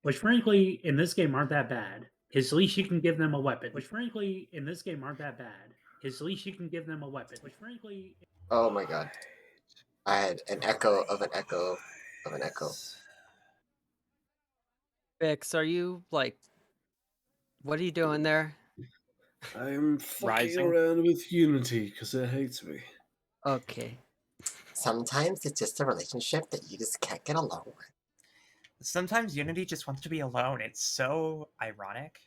which frankly in this game aren't that bad. Because at least you can give them a weapon. Which frankly in this game aren't that bad. Because at least you can give them a weapon. Which frankly. Oh my god. I had an echo of an echo of an echo. Bix, are you like? What are you doing there? I'm fucking Rising. around with Unity because it hates me. Okay. Sometimes it's just a relationship that you just can't get along with. Sometimes Unity just wants to be alone. It's so ironic.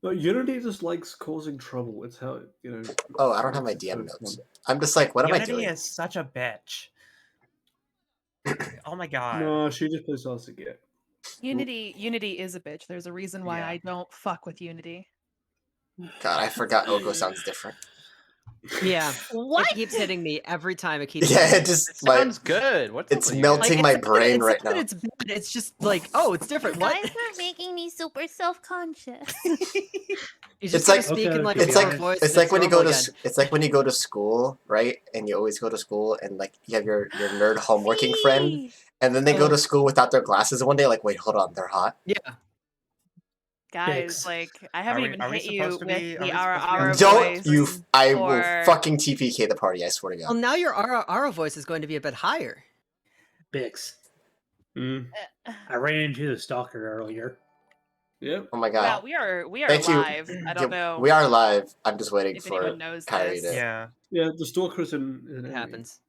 But Unity just likes causing trouble. It's how, you know... Oh, I don't have my DM notes. I'm just like, what am I Unity doing? is such a bitch. Oh my god. No, she just plays hard to get. Unity is a bitch. There's a reason why I don't fuck with Unity. God, I forgot Oko sounds different. Yeah. What? It keeps hitting me every time. It keeps. Yeah, it just Sounds good. What's it's up with you? melting my brain it's right not that now. It's bad. It's just like, oh, it's different. You What? guys are making me super self-conscious. He's It's just like- speaking like It's a like voice. it's and like when you go normal to again. it's like when you go to school, right? And you always go to school and like you have your nerd homeworking friend, and then they go to school without their glasses one day. Like, wait, hold on, they're hot. Yeah. Guys, Fix. like, I haven't even are we hit you supposed to with be- are the we Ara supposed to be Ara on- voice. Don't you? I will or- fucking TPK the party. I swear to Well, God. now your Ara voice is going to be a bit higher. Bix. Mm. I ran into the stalker earlier. Yep. Oh my God. Well, we are Thank you. live. I don't Yeah, know we are live. I'm just waiting if for anyone knows Kyrie this. to. Yeah. Yeah, the stalker's in It enemy. happens.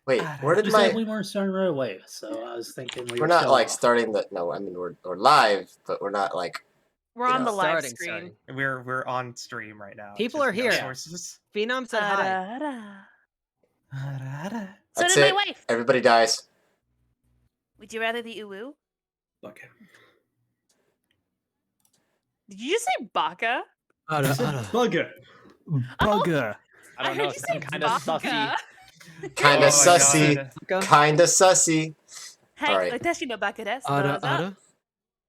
Wait, where did You said my? we weren't starting right away, so I was thinking we We're were not still like off. starting the. No, I mean we're live, but we're not like. We're You on know, the live Starting, screen. We're on stream right now. People Just are no here. sources. Phenom said hi. So That's did my it. wife. Everybody dies. Would you rather the uwu? Okay. Did you just say baka? Bugger. Bugger. I I don't heard know. you say Some kind of baka. sussy. Kinda Oh my sussy. God. Kinda sussy. Hey, Alright. watashi no baka desu. Ara, Dozo. ara.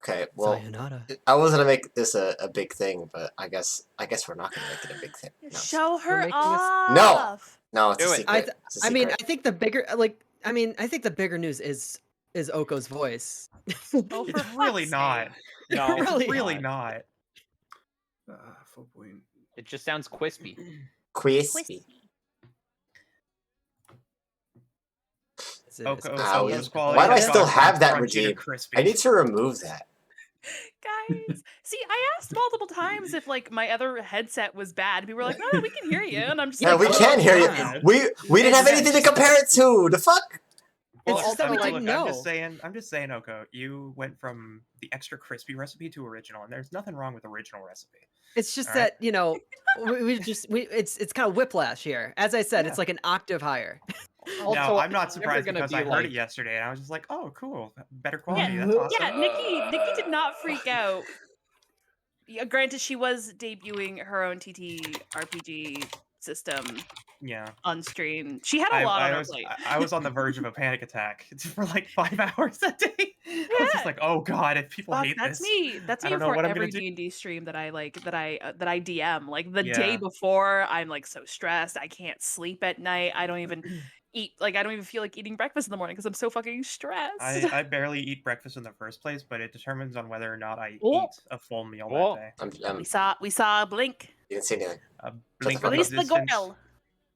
Okay, well, Sayonara. I was gonna make this a big thing, but I guess we're not gonna make it a big thing. No, Show her making us- off. no, it's Do a it. secret. It's a I mean, secret. I think the bigger, like, I think the bigger news is Oko's voice. Oh, for It's really fuck's not. sake. No, It's Really really not. not. 4 point. It just sounds crispy. Crispy. Oko's Owie. quality Why do I has still gone from have that crunchy to regime? crispy. I need to remove that. Guys, see, I asked multiple times if like my other headset was bad. People were like, "No, we can hear you," and I'm just Yeah, like, we "Oh, can hear you. God. We didn't have anything to compare it to. The fuck? It's Well, just that we look, didn't know. I'm just saying, Oko, you went from the extra crispy recipe to original, and there's nothing wrong with original recipe. It's just Alright. that, you know, it's kind of whiplash here. As I said, it's like an octave higher. Also, No, I'm not it's never surprised gonna because be I heard like- it yesterday, and I was just like, oh, cool, better quality. That's Yeah, awesome. Yeah, Nikki did not freak out. Yeah, granted, she was debuting her own TTRPG system Yeah. on stream. She had a lot on her plate. I was on the verge of a panic attack for like 5 hours a day. I was just like, oh god, if people Fuck, hate that's this. me. That's I me don't know for what I'm every gonna do. D&D stream that I like that I DM. Like the day Yeah. before, I'm like so stressed. I can't sleep at night. I don't even eat. Like I don't even feel like eating breakfast in the morning because I'm so fucking stressed. I barely eat breakfast in the first place, but it determines on whether or not I Oh. eat a full meal Oh. that day. we saw a blink. You didn't say anything. A the blink fuck of up. Release the existence. girl.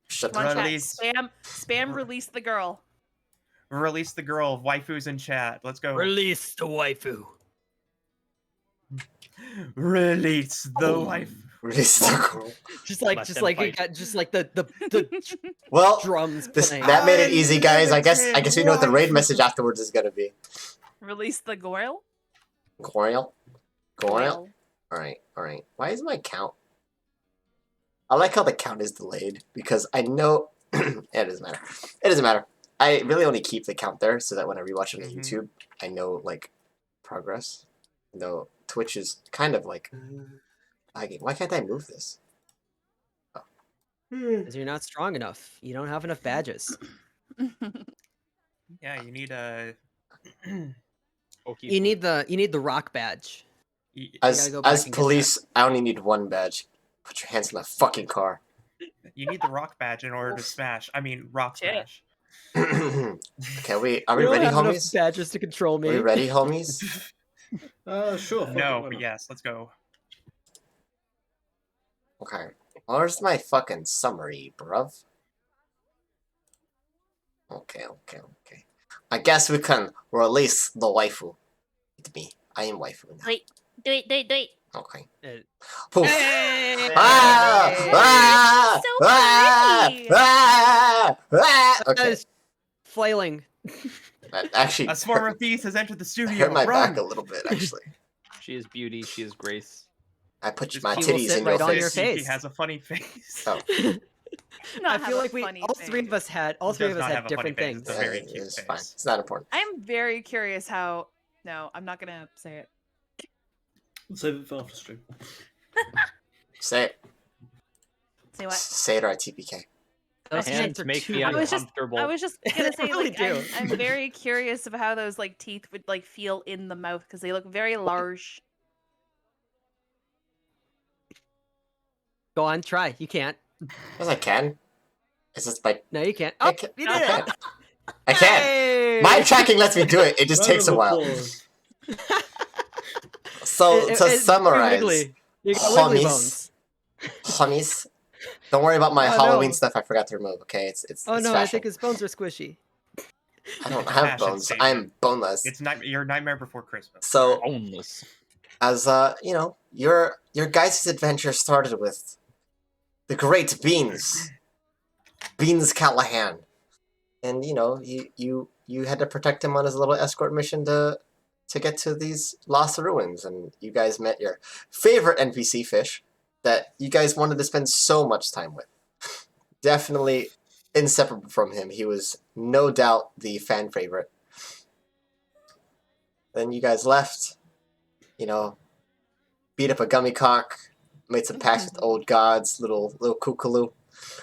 Shut the Come on, fuck up. chat. Release. Spam. Release the girl. Release the girl. Waifus in chat. Let's go. Release the waifu. Release the wife. Release the girl. Just like, Let just them like, fight. just like the Well, drums this, playing. that made it easy, guys. I guess we know what the raid Waifu. message afterwards is gonna be. Release the girl. Goriel? Goriel? Alright. Why is my count? I like how the count is delayed because I know it doesn't matter. It doesn't matter. I really only keep the count there so that when I rewatch it on YouTube, I know like progress. Though Twitch is kind of like lagging. Why can't I move this? Because you're not strong enough. You don't have enough badges. Yeah, you need a. You need the rock badge. As gotta go back and get police, I only need one badge. Put your hands in the fucking car. You need the rock badge in order to smash. I mean, rock Shit. smash. Okay, are we don't ready, have enough homies? badges to control Are me. we ready, homies? Sure. fuck it, No, why but not? yes, let's go. Okay. Where's my fucking summary, bruv? Okay. I guess we can release the waifu. It's me. I am waifu now. Wait, do it. Okay. Uh, Poof. Hey! Ah! Ah! So Ah! pretty. Ah! Ah! That Okay. is flailing. Actually, A swarm of bees has entered the I studio. hurt my Run! back a little bit, actually. She is beauty. She is grace. I put Just my He will titties sit in right your on face. your He face. has a funny face. Oh. Not I have feel a like funny all three of face. us had Does not have a funny different face. things. It's a very Yeah, cute it's fine. face. It's not important. I'm very curious how. No, I'm not gonna say it. Save it for after stream. Say it. Say what? Say it or I TPK. Those Hands hands are make too me I was real. uncomfortable. I was just gonna say, really like, I'm, do. I'm very curious of how those like teeth would like feel in the mouth because they look very large. Go on, try. You can't. Yes, I can. It's just by. No, you can't. I Oh, can. you I did can. it. I can. Hey! My tracking lets me do it. It just Round takes of a while. applause. So It- to it's very summarize, wiggly. You got wiggly homies, bones. homies, don't worry about my Oh, Halloween no. stuff. I forgot to remove. Okay, it's Oh it's no, fashion. I think his bones are squishy. I don't It's a have fashion bones. statement. I'm boneless. It's your Nightmare Before Christmas. So Boneless. as you know, your guys' adventure started with the great Beans Callahan, and you know you had to protect him on his little escort mission to get to these lost ruins, and you guys met your favorite NPC fish that you guys wanted to spend so much time with. Definitely inseparable from him. He was no doubt the fan favorite. Then you guys left, you know, beat up a gummy cock, made some pacts with old gods, little kookaloo.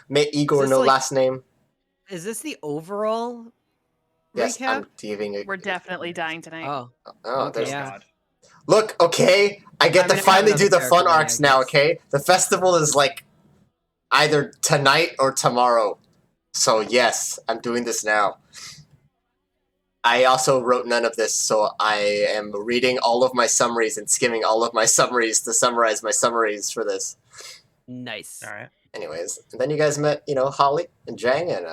Met Igor, this no like- last name. Is this the overall Yes, recap? I'm giving it. We're definitely dying tonight. Oh, Oh, okay, there's yeah. God. Look, okay, I get I to mean, I have finally do another the fun character ready, arcs I now, guess. okay? The festival is like either tonight or tomorrow. So yes, I'm doing this now. I also wrote none of this, so I am reading all of my summaries and skimming all of my summaries to summarize my summaries for this. nice. All right. Anyways, and then you guys met, you know, Holly and Jang, and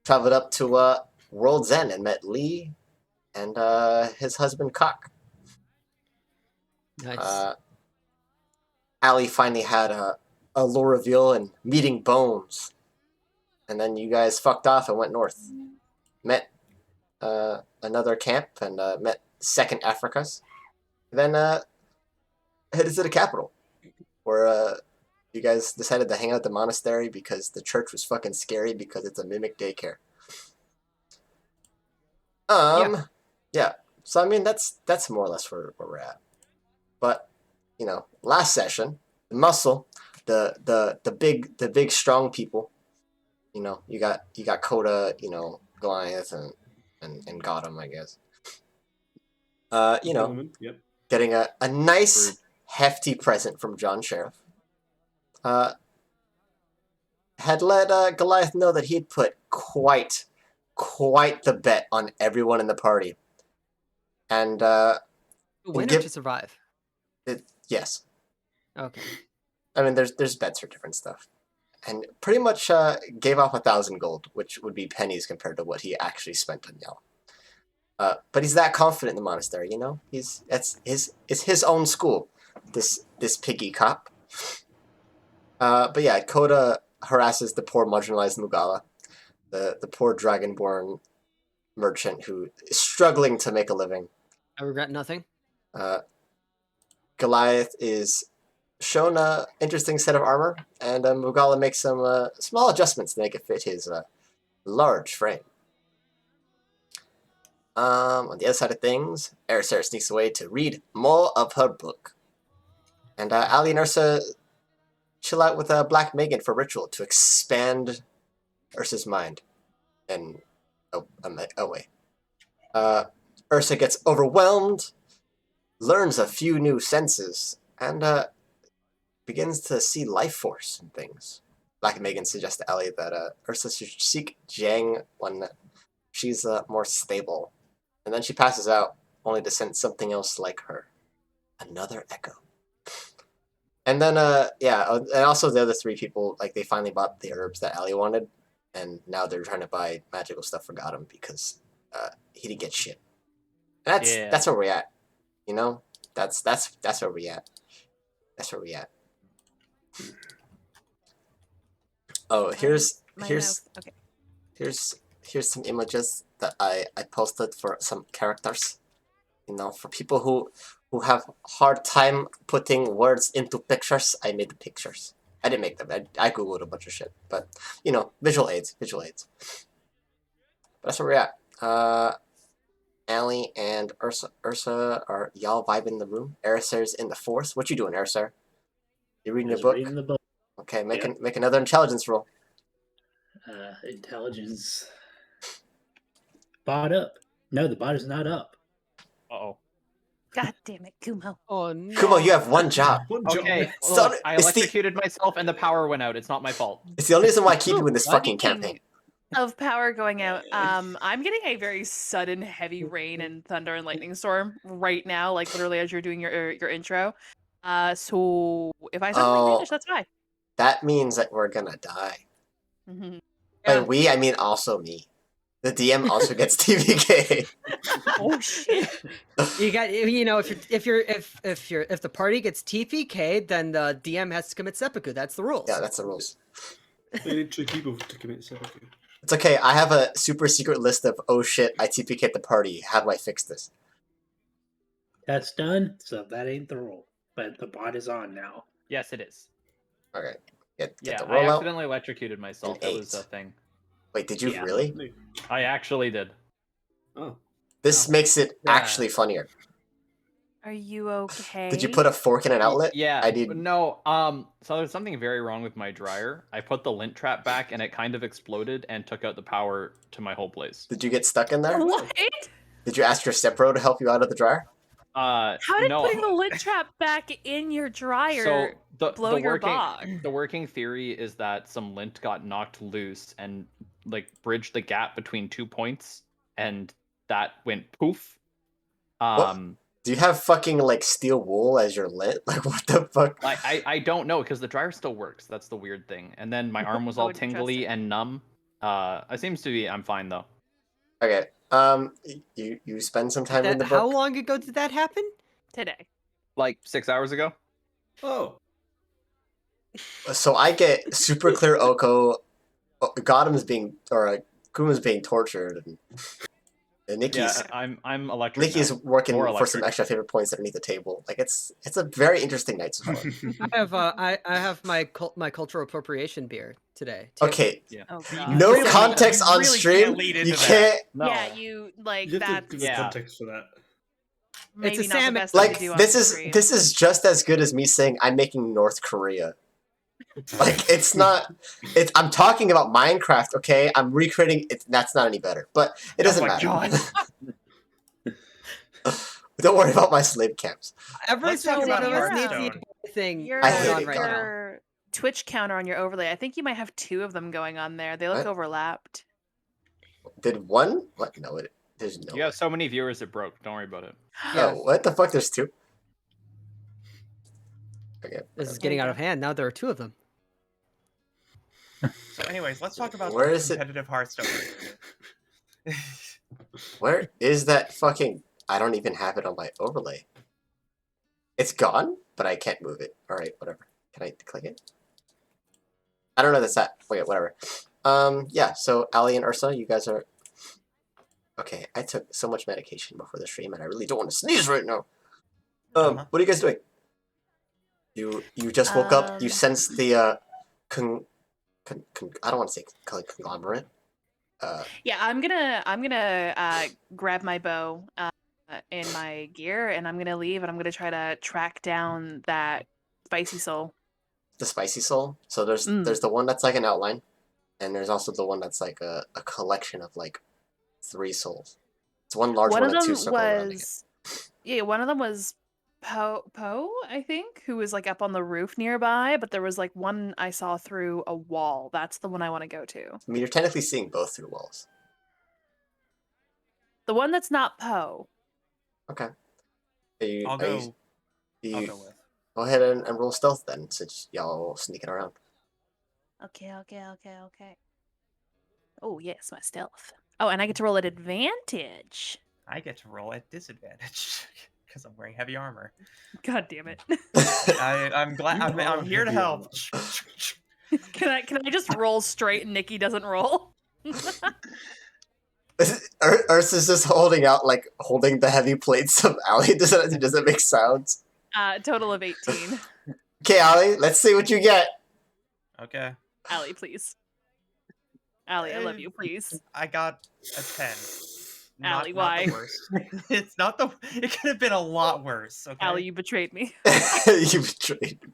traveled up to World's End and met Lee and his husband Cock. Nice. Allie finally had a lore reveal and meeting Bones, and then you guys fucked off and went north. Met another camp and met Second Africas. Then headed to the capital, where you guys decided to hang out at the monastery because the church was fucking scary because it's a mimic daycare. Yeah. So I mean that's more or less where we're at. But you know, last session, the muscle, the big strong people. You know, you got Coda, you know, Goliath and Gotham, I guess. You know, Gentlemen, yep. getting a nice hefty present from John Sheriff. Had let Goliath know that he'd put quite the bet on everyone in the party. And To win or give- to survive? yes. Okay. I mean, there's bets for different stuff, and pretty much gave off 1,000 gold, which would be pennies compared to what he actually spent on Yell. But he's that confident in the monastery, you know. It's his own school. This piggy cop. But yeah, Coda harasses the poor marginalized Mugala, the poor dragonborn merchant who is struggling to make a living. I regret nothing. Goliath is shown an interesting set of armor, and Mugala makes some small adjustments to make it fit his large frame. On the other side of things, Erisar sneaks away to read more of her book. And Ali and Ursa chill out with Black Megan for ritual to expand Ursa's mind in a way. Ursa gets overwhelmed, learns a few new senses, and begins to see life force and things. Black Megan suggests to Ellie that Ursa should seek Jiang when she's more stable. And then she passes out, only to sense something else like her. Another echo. And then, and also the other 3 people, like, they finally bought the herbs that Ellie wanted, and now they're trying to buy magical stuff for Gotham because he didn't get shit. And that's where we're at. You know? That's where we at. That's where we at. Oh, here's some images that I posted for some characters. You know, for people who have hard time putting words into pictures, I made the pictures. I didn't make them. I googled a bunch of shit, but you know, visual aids. But that's where we're at. Allie and Ursa are y'all vibing the room. Erisar's in the force. What you doing, Erisar? You reading a book? Reading the book. Okay, make another intelligence roll. Intelligence. Bot up. No, the bot is not up. Uh-oh. God damn it, Kumo. Oh no. Kumo, you have one job. Okay, So- look, I it's the- electrocuted myself and the power went out. It's not my fault. It's the only reason why I keep you in this What? fucking campaign. Of power going out. I'm getting a very sudden heavy rain and thunder and lightning storm right now, like literally as you're doing your intro. So if I suddenly vanish, that's fine. That means that we're gonna die. Mhm. By Yeah. we, I mean also me. The DM also gets TVK. Oh shit! You got, you know, if the party gets TPK, then the DM has to commit seppuku. That's the rules. Yeah, that's the rules. They need 2 people to commit seppuku. It's okay. I have a super secret list of oh shit, I TPK at the party. How do I fix this? That's done. So that ain't the rule. But the bot is on now. Yes, it is. Okay. Get Yeah, the I roll out. accidentally electrocuted myself. An That was 8. a thing. Wait, did you Yeah. really? I actually did. Oh. This makes it Yeah. actually funnier. Are you okay? Did you put a fork in an outlet? Yeah. I did. No. So there's something very wrong with my dryer. I put the lint trap back, and it kind of exploded and took out the power to my whole place. Did you get stuck in there? What? Did you ask your stepbro to help you out of the dryer? How did no. putting the lint trap back in your dryer So blow your working, bog? the working theory is that some lint got knocked loose and like bridged the gap between 2 points, and that went poof. Do you have fucking like steel wool as your lint? Like what the fuck? I don't know because the dryer still works. That's the weird thing. And then my arm was all Oh, tingly interesting. and numb. It seems to be. I'm fine though. Okay. You spend some time in the How book. long ago did that happen? Today. Like 6 hours ago. Oh. So I get super clear Oko. Gotham's being Kuma's being tortured, and Nikki's Yeah, I'm electric. Nikki's now. working More for some electric. extra favorite points underneath the table. Like it's a very interesting night so far. I have my cultural appropriation beer today. Too. Okay, Oh You god. no really- context you on really stream. can't lead You into that. can't No. Yeah, you like You have to that's give the Yeah. context for that. maybe It's a not the salmon- best thing like to do on this stream. is just as good as me saying I'm making North Korea. Like it's not. I'm talking about Minecraft. Okay, I'm recreating it. That's not any better, but it doesn't Oh my matter. God. Don't worry about my slave camps. Every Let's talk single about one of us needs Hearthstone. the thing Your, I hate going on it, right God. now. your Twitch counter on your overlay. I think you might have 2 of them going on there. They look What? overlapped. Did one? What? No, there's no. You have so many viewers it broke. Don't worry about it. Yeah. Oh, what the fuck? There's 2. Okay. This is getting out of hand. Now there are 2 of them. So, anyways, let's talk about Where is it? competitive Hearthstone. Where is that fucking? I don't even have it on my overlay. It's gone, but I can't move it. All right, whatever. Can I click it? I don't know that's that. Wait, whatever. Yeah. So Ali and Ursa, you guys are. Okay, I took so much medication before the stream, and I really don't want to sneeze right now. Uh-huh. What are you guys doing? You just woke up. You Um, sensed the I don't want to say conglomerate. Yeah, I'm gonna grab my bow in my gear, and I'm gonna leave, and I'm gonna try to track down that spicy soul. The spicy soul. So there's Mm. the one that's like an outline, and there's also the one that's like a collection of like 3 souls. It's one large One one, of and 2 them circle around it. was, yeah, one of them was Poe, I think, who was like up on the roof nearby, but there was like one I saw through a wall. That's the one I want to go to. I mean, you're technically seeing both through walls. The one that's not Poe. Okay. Are you, I'll are go. you, I'll you- go with. go ahead and roll stealth then, since y'all sneaking around. Okay. Oh yes, my stealth. Oh, and I get to roll at advantage. I get to roll at disadvantage because I'm wearing heavy armor. God damn it! I'm glad. You are I'm here to heavy help. Can I just roll straight and Nikki doesn't roll? Ursa's just holding the heavy plates of Allie. Does it make sounds? Total of 18. Okay, Allie, let's see what you get. Okay. Allie, please. Allie, I love you, please. I got a 10. Allie, Not why? the worst. It's not the. It could have been a lot worse. Okay. Allie, you betrayed me. You betrayed me.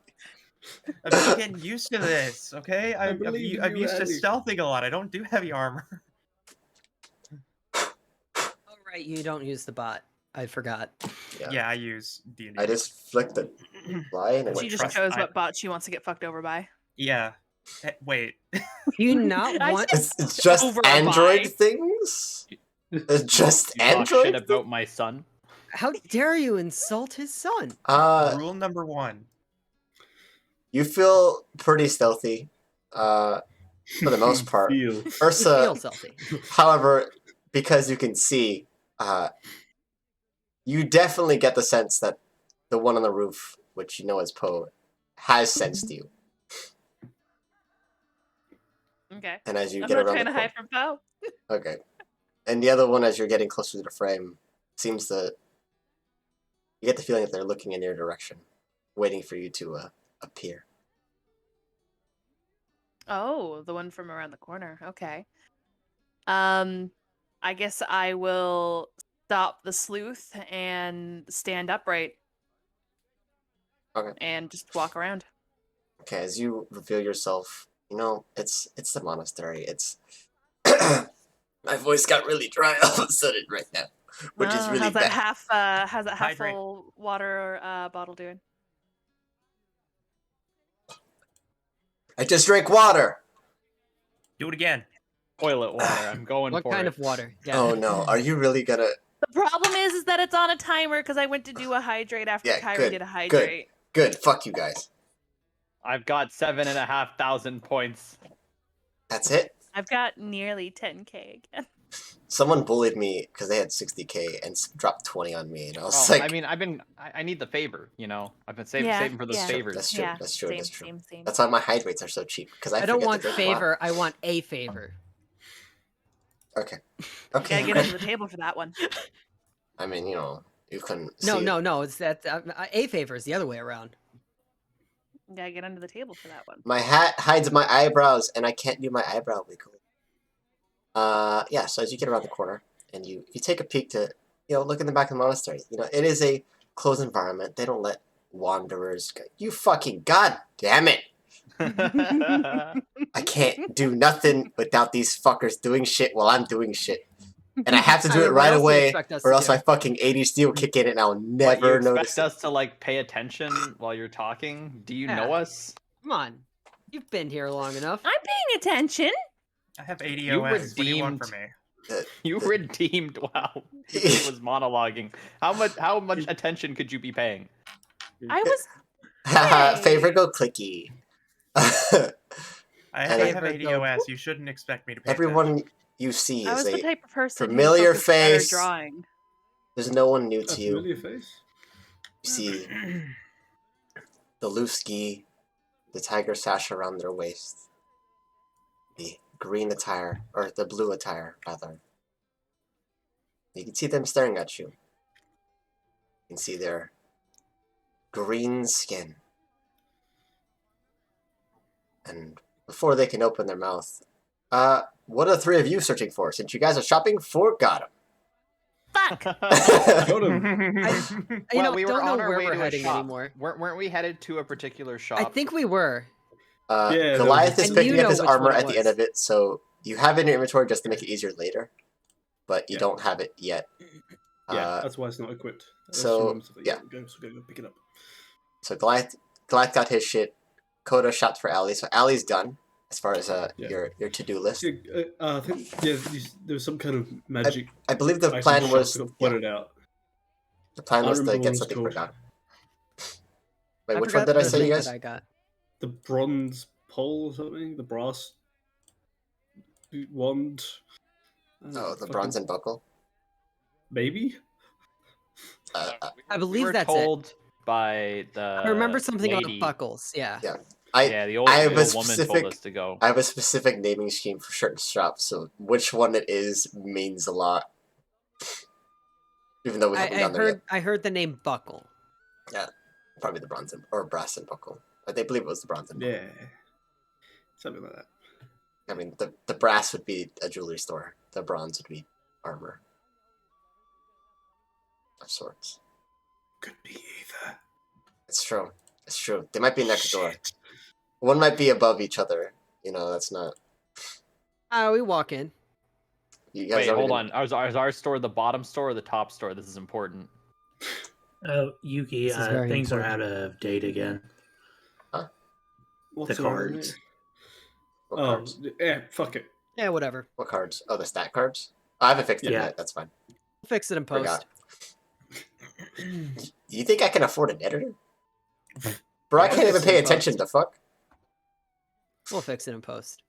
I'm just getting used to this. Okay. I'm believe in I'm you, used to Allie. stealthing a lot. I don't do heavy armor. Oh right, you don't use the bot. I forgot. Yeah, I use D&D. I just flicked the line and She went just trust- chose I- what bot she wants to get fucked over by. Yeah. Wait. Do you not I want? It's just Over Android by. things? It's just You talk Android? shit about my son. How dare you insult his son? Rule number 1. You feel pretty stealthy, for the most part. Feel. You Ursa, feel selfie. however, because you can see, you definitely get the sense that the one on the roof, which you know as Poe, has sensed you. Okay. And as you I'm get not around trying the to hide from Poe. Okay. And the other one, as you're getting closer to the frame, seems to... You get the feeling that they're looking in your direction, waiting for you to appear. Oh, the one from around the corner. Okay. I guess I will stop the sleuth and stand upright. Okay. And just walk around. Okay, as you reveal yourself, you know, it's the monastery. It's... My voice got really dry all of a sudden right now, which is really how's that bad. half Hydrate. full water bottle doing? I just drank water! Do it again. Toilet water. I'm going What for kind it. of water? Yeah. Oh no, are you really gonna... The problem is that it's on a timer because I went to do a hydrate after Yeah, Kyrie good, did a hydrate. Good, fuck you guys. I've got 7,500 points. That's it? I've got nearly 10k again. Someone bullied me because they had 60k and dropped 20 on me, and I was Well, like... I mean, I need the favor, you know. I've been saving for those yeah. favors. That's true, Yeah, that's true, same, that's true. Same. That's why my hydrates are so cheap, because I I don't forget want to drink water. favor. I want a favor. Okay. You Okay. gotta get okay. under the table for that one. I mean, you know, you couldn't No, see no. It's that a favor is the other way around. You gotta get under the table for that one. My hat hides my eyebrows, and I can't do my eyebrow wiggle. Yeah, so as you get around the corner, and you take a peek to, you know, look in the back of the monastery. You know, it is a closed environment. They don't let wanderers go. You fucking god damn it! I can't do nothing without these fuckers doing shit while I'm doing shit. And I have to do I it mean, what right else do you away, expect us or to else do? my fucking ADHD will kick in and I'll What, you never expect notice it. us to like pay attention while you're talking? Do you know Yeah. us? Come on, you've been here long enough. I'm paying attention. I have 80 You OS. What do you want redeemed- from me? You redeemed. Wow, it was monologuing. How much attention could you be paying? I was Haha, Hey. favor go clicky. I And have Favorite 80 though. OS. You shouldn't expect me to pay Everyone attention. you see I is was the a... type of person familiar who focused better face. drawing. There's no one new A to you. familiar face? You see the loose gi, the tiger sash around their waist, the green attire, or the blue attire, rather. You can see them staring at you. You can see their green skin. And before they can open their mouth, what are the three of you searching for? Since you guys are shopping for Gotham. Fuck. Got him. You know, we don't were know on our where way we're to a heading shop. anymore. Weren't we headed to a particular shop? I think we were. Yeah, Goliath is And picking you up know his which armor one it at the end was. of it, so you have it in your inventory just to make it easier later, but you Yeah. don't have it yet. Yeah, that's why it's not equipped. That's so, the moment of it. yeah. Go pick it up. So Goliath got his shit. Coda shot for Ali. So Ali's done as far as Yeah. your to-do list. Yeah, I think there was some kind of magic. I believe the item plan shop was that got pointed out. the plan I was to remember get what something it was forgotten. Wait, I which one forgot did I the say, you thing guys? that I got. The bronze pole or something. The brass wand. Oh, the fucking- bronze buckle. Maybe. I We believe were that's it. told by the I remember something about lady. buckles. Yeah. Yeah. Yeah, the old, I have the a old woman told specific- us to go. I have a specific naming scheme for certain shops, so which one it is means a lot. Even though we haven't gone there yet. I heard the name buckle. Probably the bronze or brass and buckle. They believe it was the bronze and buckle. Yeah. Something like that. I mean, the brass would be a jewelry store. The bronze would be armor. Of sorts. Could be either. It's true. It's true. They might be next door. Shit. One might be above each other. You know, that's not. We walk in. You guys Wait, don't hold even- on. Is our store the bottom store or the top store? This is important. Oh, Yuki, This is very things are out important. of date again. What's The around cards. there? What Oh, cards? yeah. Fuck it. Yeah, whatever. What cards? Oh, the stat cards? I haven't fixed it Yeah. yet. That's fine. We'll fix it in post. Forgot. You think I can afford an editor? Bro, I Yeah, can't even it's pay in post. attention. The fuck? We'll fix it in post.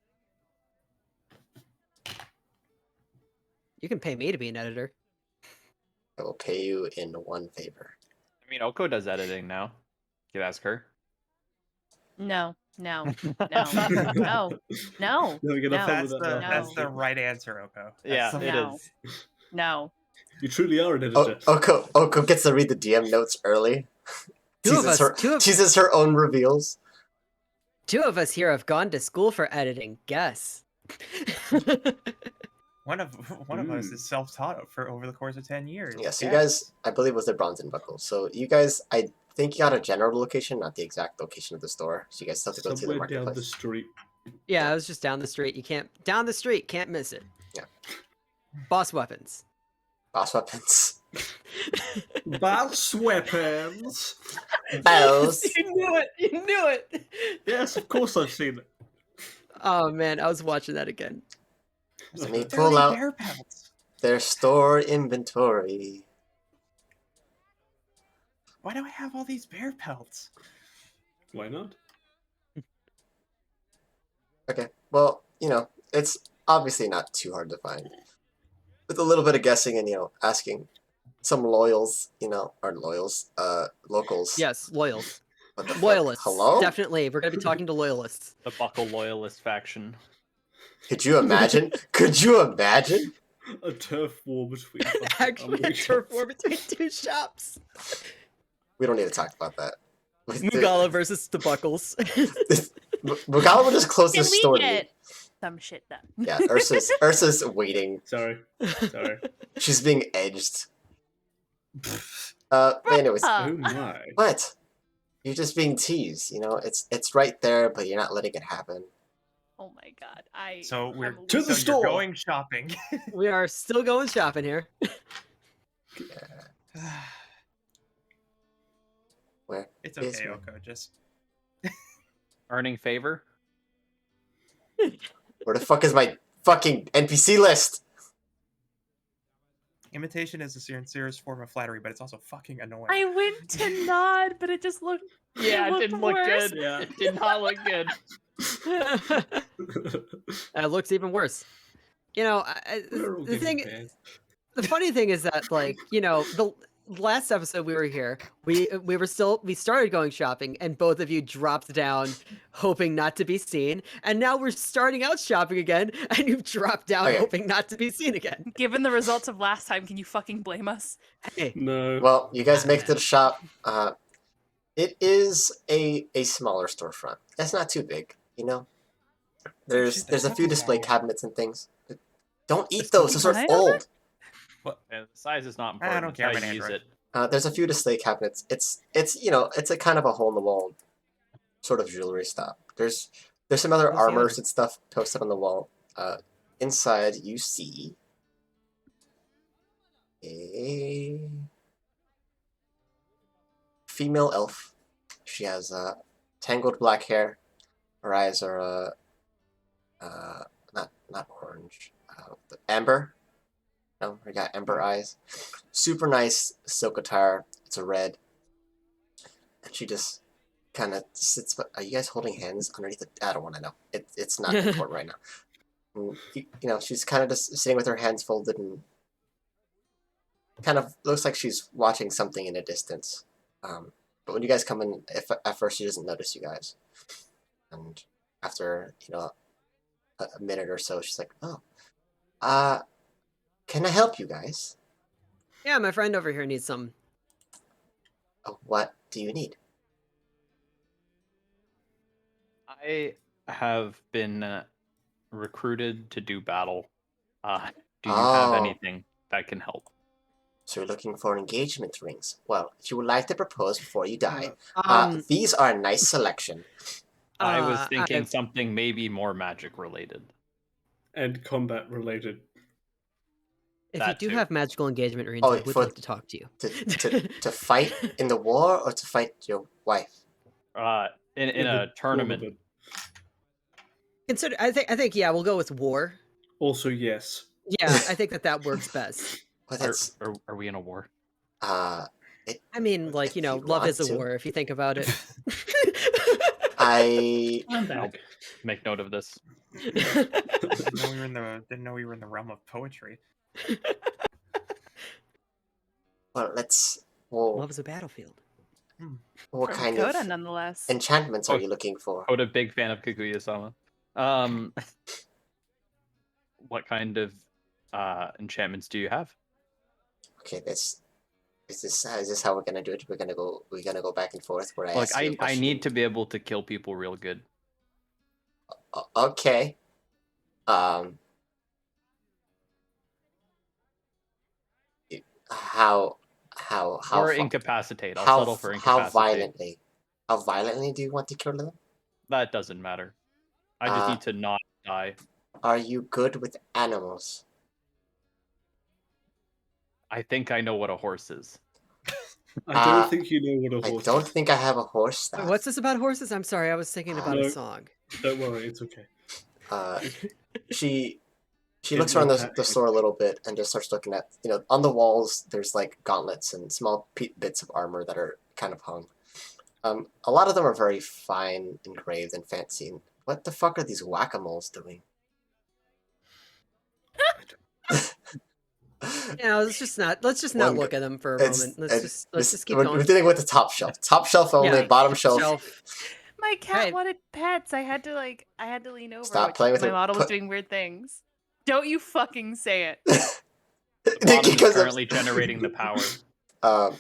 You can pay me to be an editor. I will pay you in one favor. I mean, Oko does editing now. You could ask her. No, no, no, no, no, No, you're No, not That's with the that. that's the right answer, Oko. Yeah, That's it No. is. no. You truly are an editor. Oko gets to read the DM notes early. Two of us- teases her own reveals. Two of us here have gone to school for editing. Guess. One of us is self-taught for over the course of 10 years. Yeah, so you Yes. guys, I believe it was the bronze and buckle. So you guys, I think you got a general location, not the exact location of the store. So you guys still have to go to the Somewhere down the marketplace. street. Yeah, I was just down the street. You can't down the street. Can't miss it. Yeah. Boss weapons. Boss weapons. Boss weapons. Bells. You knew it. You knew it. Yes, of course I've seen it. Oh man, I was watching that again. Let me They're pull only out bear pelts. their store inventory. Why do I have all these bear pelts? Why not? Okay, well, you know, it's obviously not too hard to find. With a little bit of guessing and, you know, asking some locals. Yes, loyals. What the fuck? Loyalists. Hello? Definitely. We're gonna be talking to loyalists. The Buckle Loyalist faction. Could you imagine? Could you imagine? A turf war between Actually, a turf war between two shops. We don't need to talk about that. Mugala versus the Buckles. Mugala would just close Can his we store. to me. get some shit done? Yeah, Ursa's waiting. Sorry. Sorry. She's being edged. But anyways, Oh my. what? You're just being teased. You know, it's right there, but you're not letting it happen. Oh my god. So we're I'm To the so store. You're going shopping. We are still going shopping here. Where? It's Yes, okay, ma'am. Oko. Just Earning favor? Where the fuck is my fucking NPC list? imitation is the sincerest form of flattery, but it's also fucking annoying. I went to nod, but it just looked. Yeah, it looked didn't look worse. good. Yeah, it did not look good. That looks even worse. You know, We're all the getting thing, bad. the funny thing is that, like, you know, the last episode we were here, we started going shopping, and both of you dropped down, hoping not to be seen, and now we're starting out shopping again, and you've dropped down, Okay. hoping not to be seen again. Given the results of last time, can you fucking blame us? Hey, No. Well, you guys make it to the shop. It is a smaller storefront. It's not too big, you know. There's a few display cabinets and things. Don't eat those. Those are What? old. And the size is not I important. don't it's care how about you use Android. it. There's a few display cabinets. It's you know, it's a kind of a hole in the wall sort of jewelry stop. There's some other What's the armors other? and stuff posted on the wall. Inside you see a female elf. She has tangled black hair. Her eyes are not orange, amber. No, I got amber eyes. Super nice silk attire. It's a red, and she just kind of sits. Are you guys holding hands underneath it? I don't want to know. It's not important right now. And, she's kind of just sitting with her hands folded and kind of looks like she's watching something in a distance. But when you guys come in, at first she doesn't notice you guys, and after a minute or so, she's like, "Oh, can I help you guys? Yeah, my friend over here needs some. Oh, what do you need?" I have been recruited to do battle. Do you have Oh. anything that can help? So you're looking for engagement rings. Well, if you would like to propose before you die, these are a nice selection. I was thinking something maybe more magic related. And combat related. If That you do too. have magical engagement rings, Oh, I would like to talk to you. To fight in the war or to fight your wife? In a tournament. Consider, I think, yeah, we'll go with war. Also, yes. Yeah, I think that works best. But that's Are we in a war? I mean, like, if you love is a want to. war if you think about it. I'm back. Make note of this. Didn't know we were in the realm of poetry. Well, Love is a battlefield. what From kind Coda, of nonetheless. enchantments are you looking for? Coda, big fan of Kaguya-sama. What kind of enchantments do you have? Okay, is this how we're gonna do it? We're gonna go back and forth where I Look, ask you a I question. need to be able to kill people real good. Okay. How Or incapacitate. I'll settle for incapacitate. How violently do you want to kill them? That doesn't matter. I just need to not die. Are you good with animals? I think I know what a horse is. I don't think you know what a horse I don't is. think I have a horse staff. What's this about horses? I'm sorry, I was thinking about No. a song. Don't worry, it's okay. She looks around the store a little bit and just starts looking at, on the walls there's like gauntlets and small bits of armor that are kind of hung. A lot of them are very fine, engraved, and fancy. What the fuck are these whack-a-moles doing? Yeah, let's just not look at them for a moment. Let's just keep going. We're dealing with the top shelf. Top shelf only, Yeah, bottom shelf. My cat Hey. wanted pets. I had to lean over. Stop playing with my her. model was doing weird things. Don't you fucking say it. The bottom is Because of- currently generating the power.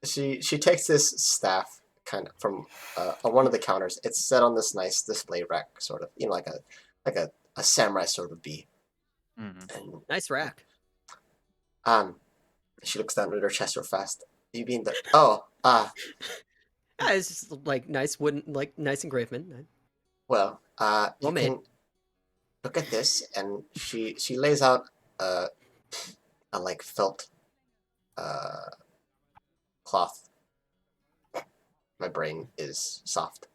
She takes this staff kind of from on one of the counters. It's set on this nice display rack, sort of, like a samurai sort of bee. Mhm. And Nice rack. she looks down at her chest real fast. You mean the Yeah, it's just like nice wooden, like nice engravement. well, Well you made. can look at this, and she lays out a like felt cloth. My brain is soft.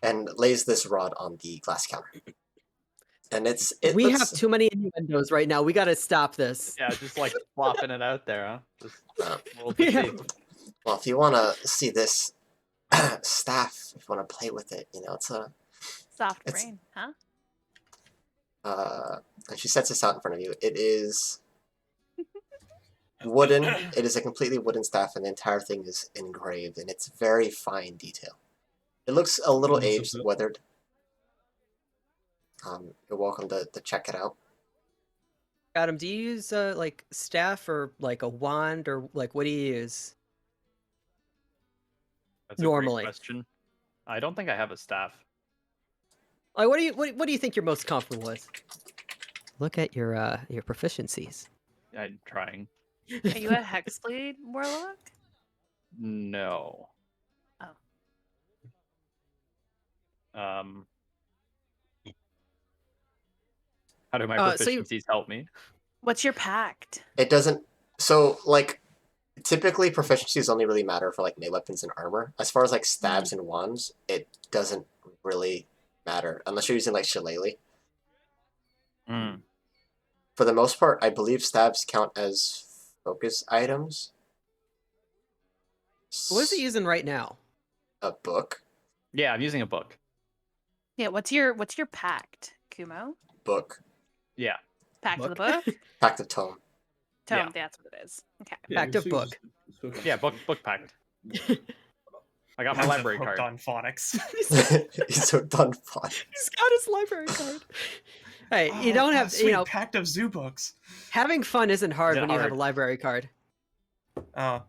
And lays this rod on the glass counter. And We looks, have too many innuendos right now. We got to stop this. Yeah, just like flopping it out there, huh? Just roll Yeah. to see. well, if you want to see this staff, if you want to play with it, it's a Soft It's- brain, huh? and she sets this out in front of you. It is wooden. It is a completely wooden staff, and the entire thing is engraved, and it's very fine detail. It looks a little Nice, aged, isn't it? weathered. You're welcome to check it out. Adam, do you use like staff or like a wand or like what do you use? That's a Normally. great question. I don't think I have a staff. Like what do you think you're most comfortable with? Look at your proficiencies. I'm trying. Are you a Hexblade warlock? No. Oh. How do my So you- proficiencies help me? What's your pact? It doesn't. So like, typically proficiencies only really matter for like melee weapons and armor. As far as like stabs and wands, it doesn't really matter unless you're using like shillelagh. Mm. For the most part, I believe stabs count as focus items. What is he using right now? A book. Yeah, I'm using a book. Yeah, what's your pact, Kumo? Book. Yeah. Pact of the Book? book? Pact of Tome. Tome, Yeah. that's what it is. Okay. Pact of book. Yeah, book pact. I got my Pact of library hooked card. on phonics. He's hooked on fun. He's got his library card. Hey, you Oh, don't have sweet you know, Pact of Zoo books. having fun isn't hard Isn't when you have hard. a library card. Oh,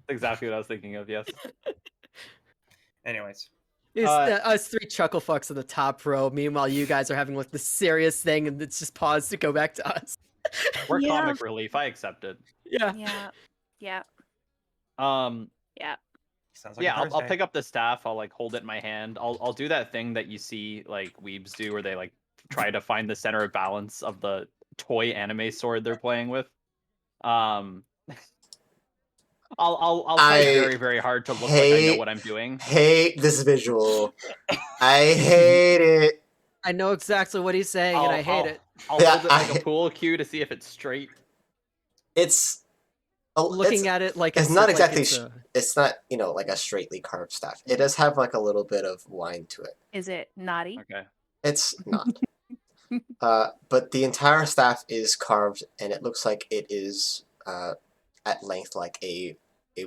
Exactly what I was thinking of. Yes. anyways. It's Uh, us three chuckle fucks in the top row. Meanwhile, you guys are having like the serious thing, and it's just paused to go back to us. We're Yeah. comic relief. I accept it. Yeah. Yeah. Yeah. Yeah, Sounds like a I'll Thursday. pick up the staff. I'll like hold it in my hand. I'll do that thing that you see like weebs do, where they like try to find the center of balance of the toy anime sword they're playing with. I'll fight I very very hard to look like I know what I'm doing. Hate this visual. I hate it. I know exactly what he's saying, and I hate it. I'll Yeah, hold it like I- a pool cue to see if it's straight. It's Looking at it like it's not like exactly. it's a- It's not like a straightly carved staff. It does have like a little bit of wine to it. Is it naughty? Okay. It's not. But the entire staff is carved, and it looks like it is at length like a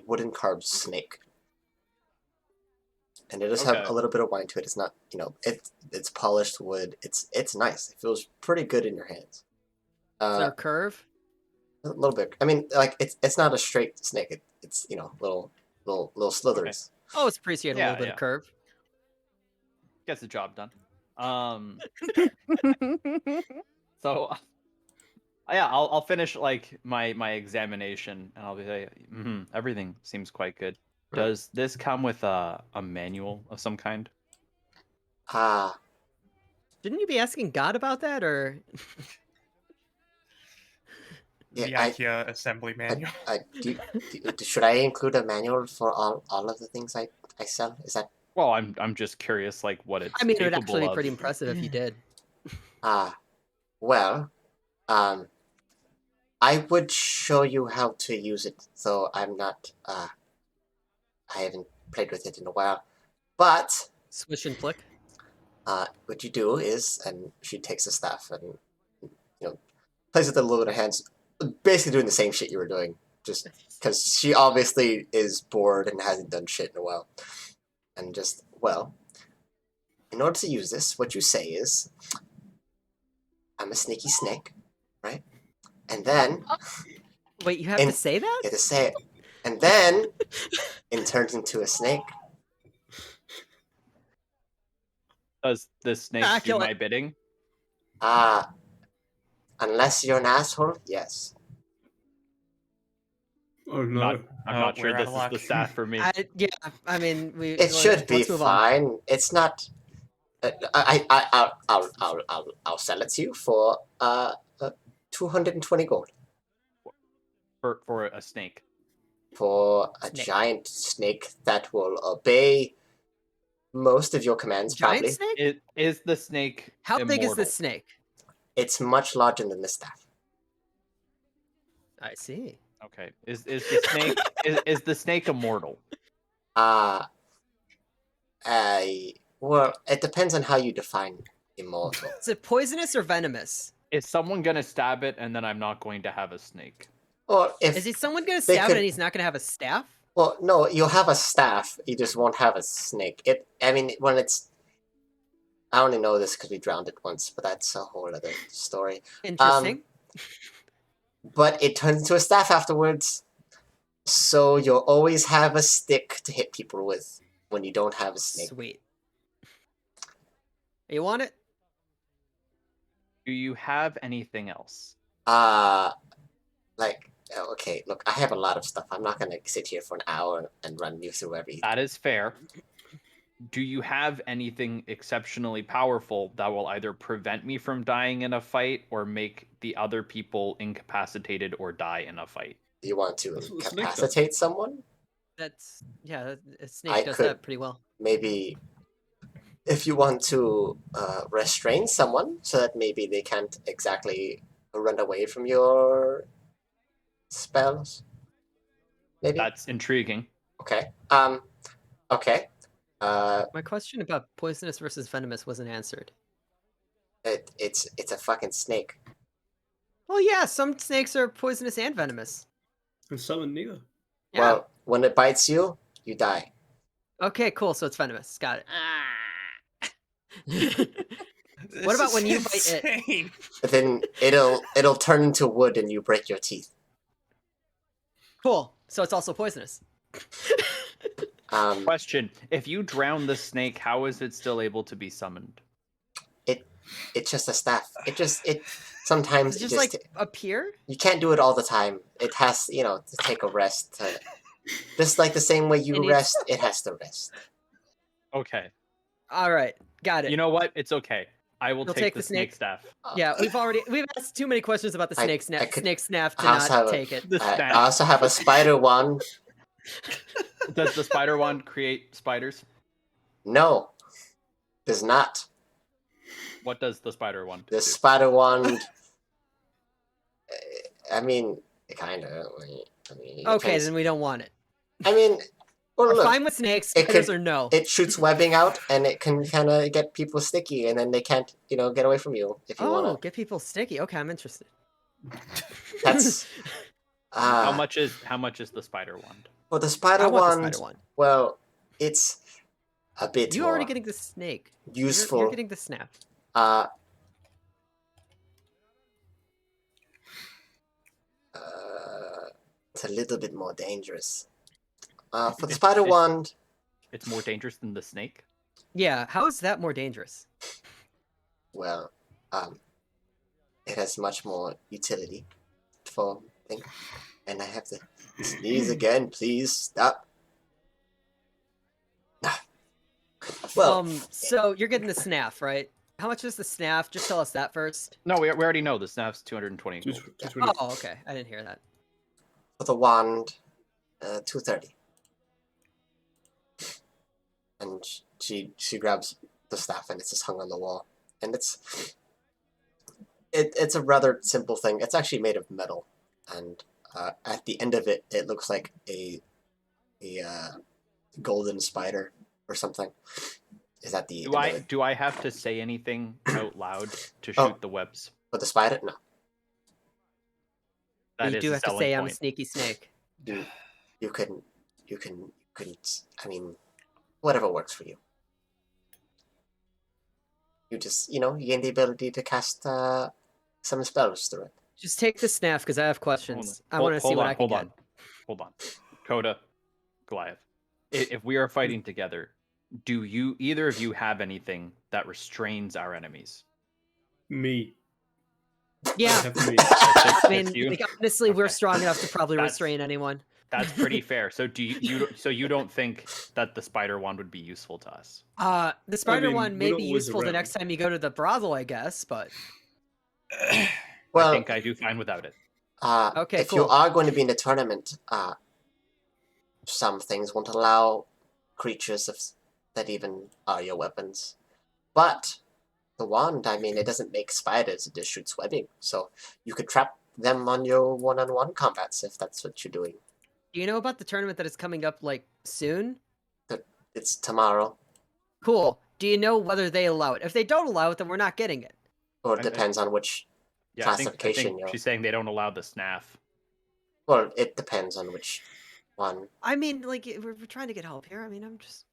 wooden carved snake. And it does have Okay. a little bit of wine to it. It's not, it's polished wood. It's nice. It feels pretty good in your hands. is there a curve? A little bit. I mean, like it's not a straight snake. It's little slithers. Oh, it's appreciate a Yeah, little bit yeah. of curve. Gets the job done. So yeah, I'll finish like my examination, and I'll be like, everything seems quite good. Does this come with a manual of some kind? Ah, Shouldn't you be asking God about that, or The yeah. IKEA assembly manual. Should I include a manual for all of the things I sell? Is that Well, I'm just curious, like what it's. I mean, it would capable actually be of. pretty impressive if you did. well, I would show you how to use it, though I'm not. I haven't played with it in a while, but Swish and flick. what you do is, and she takes the staff and places it in a little bit of hands, basically doing the same shit you were doing, just because she obviously is bored and hasn't done shit in a while, and just in order to use this, what you say is, "I'm a sneaky snake," right? And then Wait, you have And- to say that? you have to say it, and then it turns into a snake. Does the snake do kill it. my bidding? Unless you're an asshole, yes. Oh no. I'm Oh, not sure we're out this of is luck. the staff for me. I mean, It should be let's move on. fine. It's not. I'll sell it to you for 220 gold For a snake. for a Snake. giant snake that will obey most of your commands. Giant Probably, snake? Is the snake How big is immortal? this snake? it's much larger than the staff. I see. Okay. Is the snake is the snake immortal? Well, it depends on how you define immortal. Is it poisonous or venomous? Is someone gonna stab it and then I'm not going to have a snake? Or if Is he someone gonna they stab could- it and he's not gonna have a staff? Well, no, you'll have a staff. You just won't have a snake. I mean, when it's. I only know this because we drowned it once, but that's a whole other story. Interesting. But it turns into a staff afterwards. So you'll always have a stick to hit people with when you don't have a snake. Sweet. You want it? Do you have anything else? Okay, look, I have a lot of stuff. I'm not gonna sit here for an hour and run you through everything. That is fair. do you have anything exceptionally powerful that will either prevent me from dying in a fight or make the other people incapacitated or die in a fight? Do you want to That's what the snake does. incapacitate someone? That's yeah. A snake I does could- that pretty well. Maybe if you want to restrain someone so that maybe they can't exactly run away from your spells. Maybe. That's intriguing. Okay. Okay. My question about poisonous versus venomous wasn't answered. It's a fucking snake. Well, yeah, some snakes are poisonous and venomous. And some are neither. Yeah. Well, when it bites you, you die. Okay, cool. So it's venomous. Got it. This What about is when you bite it? insane. But then it'll turn into wood and you break your teeth. Cool. So it's also poisonous. Question: if you drown the snake, how is it still able to be summoned? It's just a staff. It sometimes Does it it just like appear? you can't do it all the time. It has to take a rest. Just like the same way It you needs- rest, it has to rest. Okay. All right, got it. You know what? It's okay. I will You'll take take the the snake snake? staff. Yeah, we've asked too many questions about the I- snake I snap could- snake snaff to I also have not a- take it. The I staff. also have a spider wand. Does the spider wand create spiders? No, does not. What does the spider wand The do? spider wand. I mean, kind of. I mean, it Okay, depends. then we don't want it. I mean, well, We're look, fine with snakes. it Spiders could- or no. it shoots webbing out, and it can kind of get people sticky, and then they can't, get away from you if you Oh, wanna. get people sticky. Okay, I'm interested. That's How much is the spider wand? well, the I spider want the wand. spider one. Well, it's a bit You more already getting the snake. You're- useful. You're getting the snap. It's a little bit more dangerous. For the It's- spider it's- wand, It's more dangerous than the snake. Yeah, how is that more dangerous? well, it has much more utility for thing. And I have to sneeze again. Please stop. Well, So you're getting the snaff, right? How much is the snaff? Just tell us that first. No, we already know the snaff's 220 Two- gold. 220. Oh, okay. I didn't hear that. for the wand, 230. And she grabs the staff and it's just hung on the wall. And it's a rather simple thing. It's actually made of metal, and at the end of it, it looks like a golden spider or something. Is that the Do end of it? I have to say anything out loud to shoot Oh. the webs? But the spider? No. That you is do a have to selling say I'm a point. sneaky snake. You can, I mean, whatever works for you. You just, you gain the ability to cast some spells through it. Just take the snaff because I have questions. I want to see Hold what on, I can hold get. on. Hold on. Coda, Goliath. If we are fighting together, do either of you have anything that restrains our enemies? Me. I Yeah, have me. I mean, It's you? like, honestly, we're Okay. strong enough to probably That's- restrain anyone. That's pretty fair. So you don't think that the spider wand would be useful to us? The spider mean, one we're may not be always useful the around. next time you go to the brothel, I guess, but Well, I think I do fine without it. Okay, if you cool. are going to be in the tournament, some things won't allow creatures that even are your weapons. But the wand, I mean, it doesn't make spiders, it just shoots webbing. So you could trap them on your one-on-one combats if that's what you're doing. Do you know about the tournament that is coming up like soon? It's tomorrow, Cool. Do you know whether they allow it? If they don't allow it, then we're not getting it. or it I- depends on which. Yeah, I Classification, think yo. she's saying they don't allow the snaff. Well, it depends on which one. I mean, like we're trying to get help here. I mean, I'm just.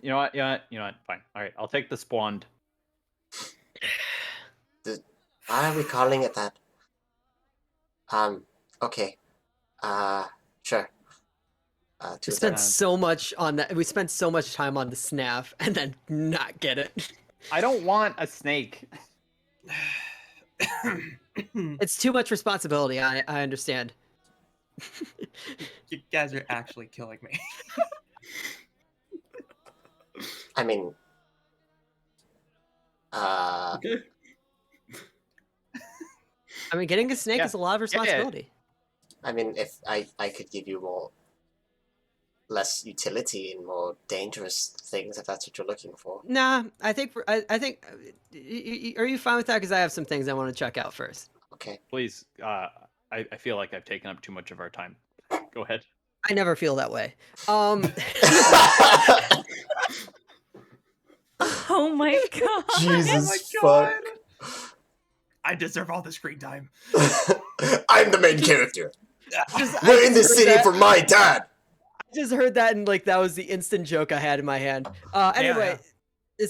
You know what? Yeah, you know what? Fine. All right, I'll take the spawned. Why are we calling it that? Okay. Sure. We Two spent thirds. so much on that. We spent so much time on the snaff and then not get it. I don't want a snake. It's too much responsibility. I understand. You guys are actually killing me. I mean, Okay. I mean, getting a snake Yeah. is a lot of responsibility. I mean, if I could give you less utility and more dangerous things, if that's what you're looking for. Nah, I think I think. Are you fine with that? Because I have some things I want to check out first. Okay. Please, I feel like I've taken up too much of our time. Go ahead. I never feel that way. Oh my god. Jesus God. fuck. I deserve all the screen time. I'm the main character. I We're in the just heard city that. for my dad. I just heard that and like that was the instant joke I had in my hand. Anyway,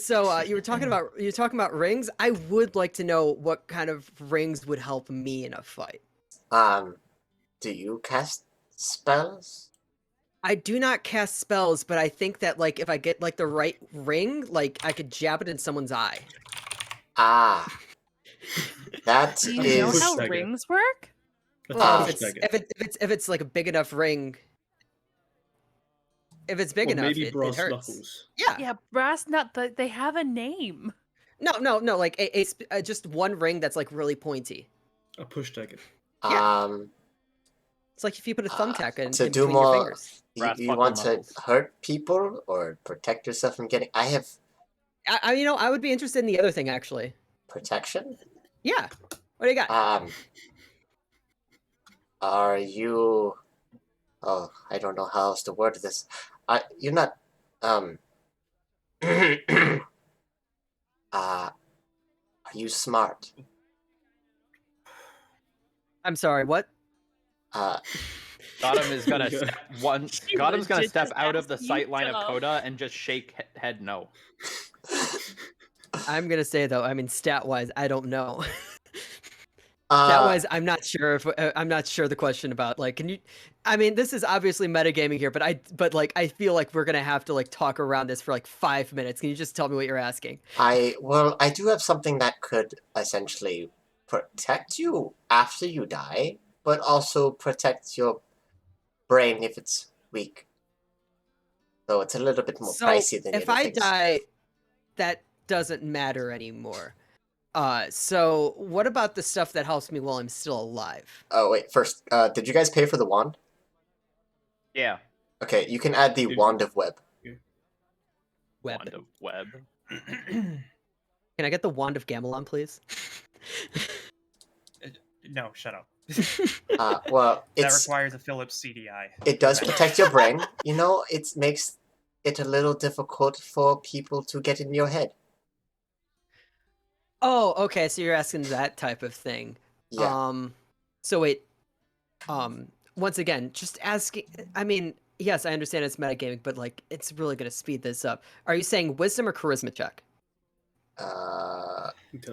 so you were talking about rings. I would like to know what kind of rings would help me in a fight. Do you cast spells? I do not cast spells, but I think that like if I get like the right ring, like I could jab it in someone's eye. Ah. That Do you know is how Push rings work? That's Well, a if push if it's like a big enough ring, if it's big Or enough, maybe it brass hurts. knuckles. Yeah. Yeah, brass nut. They have a name. No. Like just one ring that's like really pointy. A push dagger. It's like if you put a thumbtack in, to in do between your more- fingers. Brass you buckle want to knuckles. hurt people or protect yourself from getting? I have I would be interested in the other thing actually. protection. Yeah. What do you got? Are you? Oh, I don't know how else to word this. You're not. Are you smart? I'm sorry. What? Gotham is gonna Okay. step one. Gotham's gonna legit step just out of the asked you sight line of dumb. Coda and just shake head no. I'm gonna say though. I mean, stat wise, I don't know. Stat wise, I'm not sure if I'm not sure the question about like. Can you? I mean, this is obviously metagaming here, but like I feel like we're gonna have to like talk around this for like 5 minutes. Can you just tell me what you're asking? I do have something that could essentially protect you after you die, but also protect your brain if it's weak. So it's a little bit more So pricey than the if other I things. die, that doesn't matter anymore. So what about the stuff that helps me while I'm still alive? Oh wait, first, did you guys pay for the wand? Yeah. Okay, you can add the Dude. wand of web. Weapon. Wand of web. Can I get the wand of Gamelon, please? No, shut up. Well, That it's requires a Philips CDI. it does protect your brain. You know, it makes it a little difficult for people to get in your head. Oh, okay. So you're asking that type of thing. Yeah. So wait. Once again, just asking. I mean, yes, I understand it's metagaming, but like, it's really gonna speed this up. Are you saying wisdom or charisma check?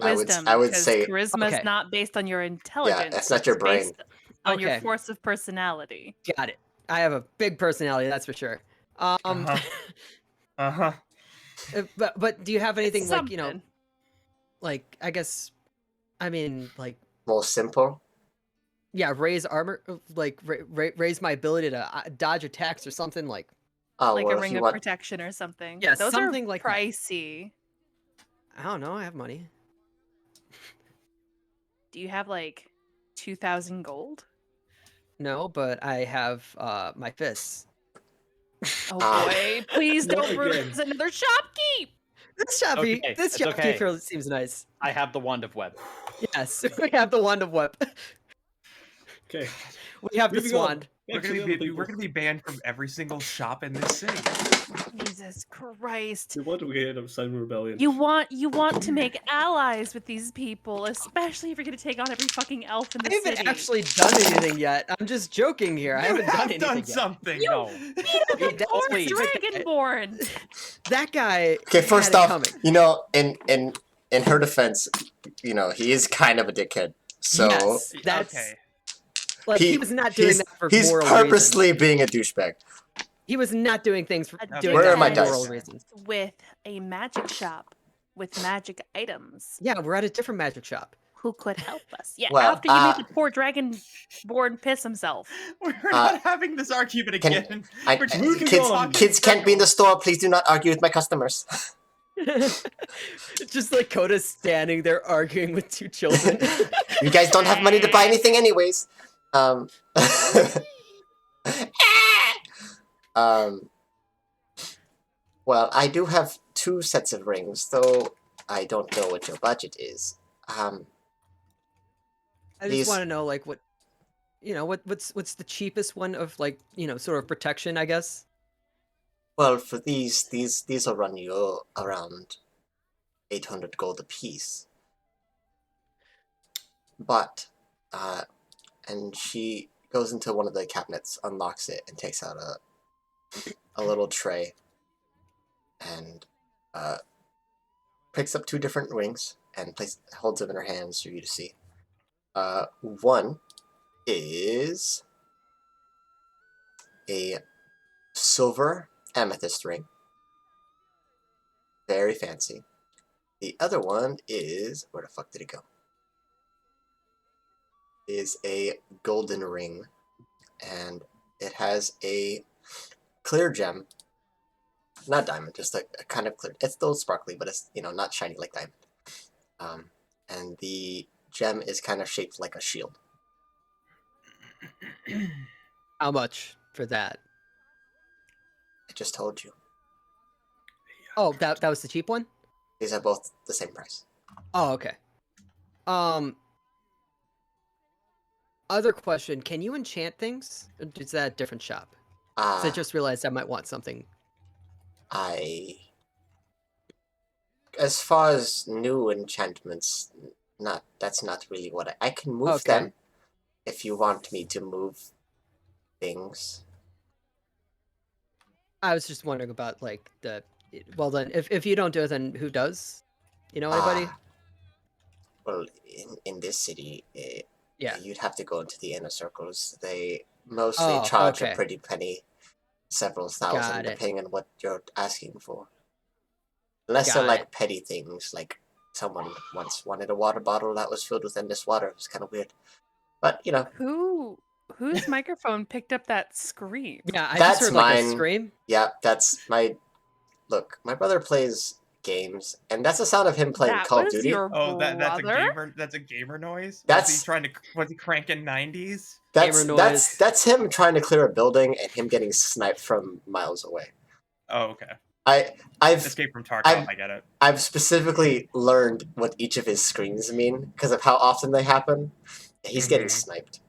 Wisdom. I would 'cause say charisma Okay. is not based on your intelligence. that's not your it's brain. based on your Okay. force of personality. Got it. I have a big personality, that's for sure. Uh-huh. Uh-huh. But do you have anything like Something. like I guess, I mean like more simple. yeah, raise armor, like raise my ability to dodge attacks or something like. Oh, Like well, a if ring you of want, protection or something. Yeah, Those something are like that. pricey. I don't know. I have money. Do you have like 2,000 gold? No, but I have my fists. Oh Ah. boy, please Not don't ruin again. us another shopkeep! This shopkeep, Okay, this it's shopkeep okay. seems nice. I have the wand of web. Yes, we have the wand of whip. Okay. We have this Moving on. wand. We're Back to the other people. gonna be banned from every single shop in this city. Jesus Christ. No wonder we end up Simon Rebellion. You want to make allies with these people, especially if you're gonna take on every fucking elf in the I haven't city. actually done anything yet. I'm just joking here. I You haven't have done anything yet. something. No. That's Only- Dragonborn. That guy. okay, first had it off, coming. you know, in her defense, you know, he is kind of a dickhead. So yes, that's Okay. like he was not doing that for he's moral purposely reasons. being a douchebag. He was not doing things for A doing Where that are my for dice? moral reasons. With a magic shop with magic items. Yeah, we're at a different magic shop. who could help us. Yeah, Well, after you made the poor dragonborn piss himself. We're not having this argument can- again. I, We're just Moving kids, on. kids can't be in the store. Please do not argue with my customers. Just like Coda standing there arguing with two children. You guys don't have money to buy anything, anyways. Well, I do have 2 sets of rings, though I don't know what your budget is. I These- just want to know like what what's the cheapest one of like, sort of protection, I guess. Well, for these will run you around 800 gold apiece. But, and she goes into one of the cabinets, unlocks it, and takes out a little tray, and picks up 2 different rings and holds them in her hands for you to see. One is a silver amethyst ring. Very fancy. The other one is, where the fuck did it go? Is a golden ring, and it has a clear gem. Not diamond, just a kind of clear. It's still sparkly, but it's, not shiny like diamond. And the gem is kind of shaped like a shield. How much for that? I just told you. Oh, that was the cheap one? These are both the same price. Oh, okay. Other question, can you enchant things? Or is that a different shop? 'Cause I just realized I might want something. As far as new enchantments, that's not really what I can move Okay. them if you want me to move things. I was just wondering about like well then, if you don't do it, then who does? You know anybody? Well, in this city, Yeah. you'd have to go into the inner circles. They mostly Oh, charge okay. a pretty penny, several Got thousand, it. depending on what you're asking for. Unless they're Got like it. petty things, like someone once wanted a water bottle that was filled with endless water. It was kind of weird. But, Whose microphone picked up that scream? Yeah, I That's just heard like a mine. scream. yeah, that's my... Look, my brother plays games, and that's the sound of him playing That Call of was Duty. your Oh, that's a brother? gamer. That's a gamer noise. That's- Was he cranking 90s? That's Gamer that's noise. that's him trying to clear a building and him getting sniped from miles away. Oh, okay. I've Escape from Tarkov. I've- I get it. I've specifically learned what each of his screams mean because of how often they happen. He's getting Mhm. sniped,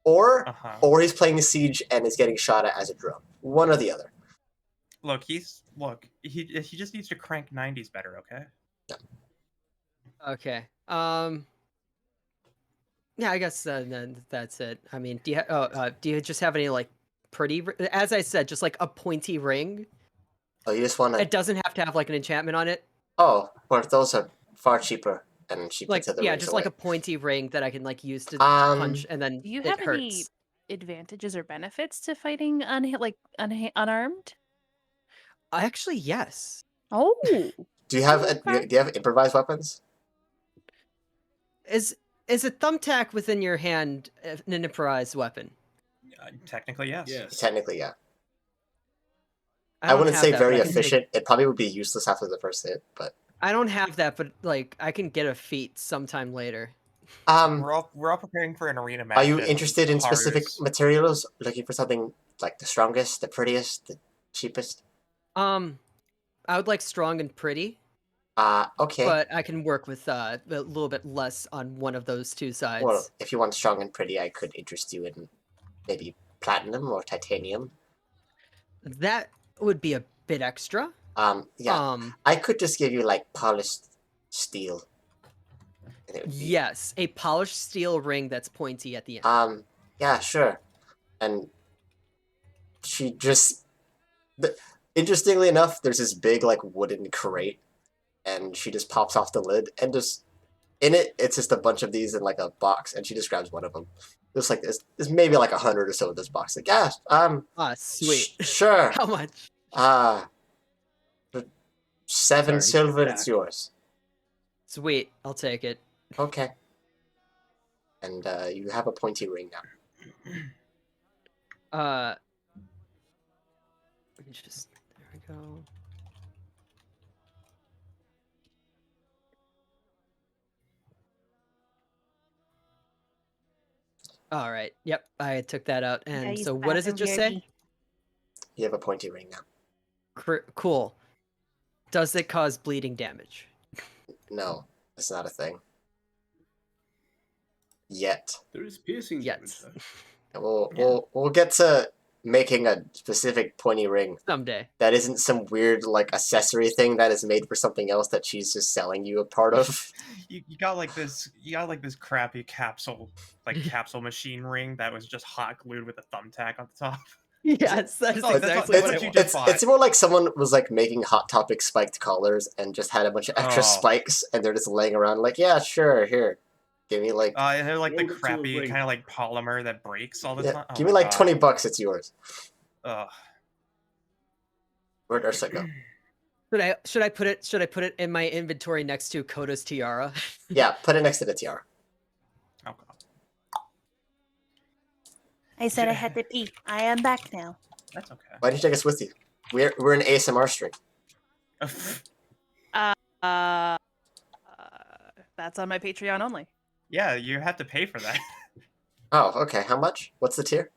or Uh-huh. he's playing Siege and is getting shot at as a drone. One or the other. Look, he just needs to crank 90s better, okay? Okay. Yeah, I guess then that's it. I mean, do you just have any like pretty? As I said, just like a pointy ring. Oh, you just want to? It doesn't have to have like an enchantment on it. Oh, well, those are far cheaper, and she Like puts the yeah, rings just away. like a pointy ring that I can like use to Um, punch, and then Do you it have hurts. any advantages or benefits to fighting unarmed? Actually, yes. Oh, Do you have Okay. do you have improvised weapons? Is a thumbtack within your hand an improvised weapon? Technically, yes. Yes. Technically, yeah. I don't wouldn't have say that, but very I can hit a- efficient. It probably would be useless after the first hit, but I don't have that, but like I can get a feat sometime later. We're all preparing for an arena match. are you and interested in specific Haru's- materials? Looking for something like the strongest, the prettiest, the cheapest? I would like strong and pretty, Okay. but I can work with a little bit less on one of those two sides. Well, if you want strong and pretty, I could interest you in maybe platinum or titanium. That would be a bit extra. Yeah. I could just give you like polished steel. And it would be, Yes, a polished steel ring that's pointy at the end. yeah, sure. And she just... Interestingly enough, there's this big like wooden crate, and she just pops off the lid, and just in it, it's just a bunch of these in like a box, and she just grabs one of them. Just like this, there's maybe like 100 or so in this box. Like, yeah, Sweet. sure. How much? 7 Sorry, silver, Jack. it's yours. Sweet, I'll take it. Okay. And you have a pointy ring now. Let me just there we go. All right. Yep, I took that out. Yeah, And use so the what does it bathroom just here, say? D. You have a pointy ring now. Cool. Does it cause bleeding damage? No, that's not a thing. Yet. There is piercing Yet. damage there. And we'll get to making a specific pointy ring Someday. that isn't some weird like accessory thing that is made for something else that she's just selling you a part of. You got like this crappy capsule machine ring that was just hot glued with a thumbtack on the top. Yes, that's That's all- exactly that's what you it just was. bought. It's more like someone was like making Hot Topic spiked collars and just had a bunch of extra Oh. spikes and they're just laying around like, yeah, sure, here. Give me like And they're like the Roll it to a crappy ring. kind of like polymer that breaks all the yeah, time. Oh give me my like God. $20, it's yours. Ugh. Where'd Ursa go? Should I put it in my inventory next to Koda's tiara? Yeah, put it next to the tiara. Oh God. I said I had to pee. I am back now. That's okay. Why didn't you take us with you? We're an ASMR stream. That's on my Patreon only. Yeah, you have to pay for that. Oh, okay. How much? What's the tier?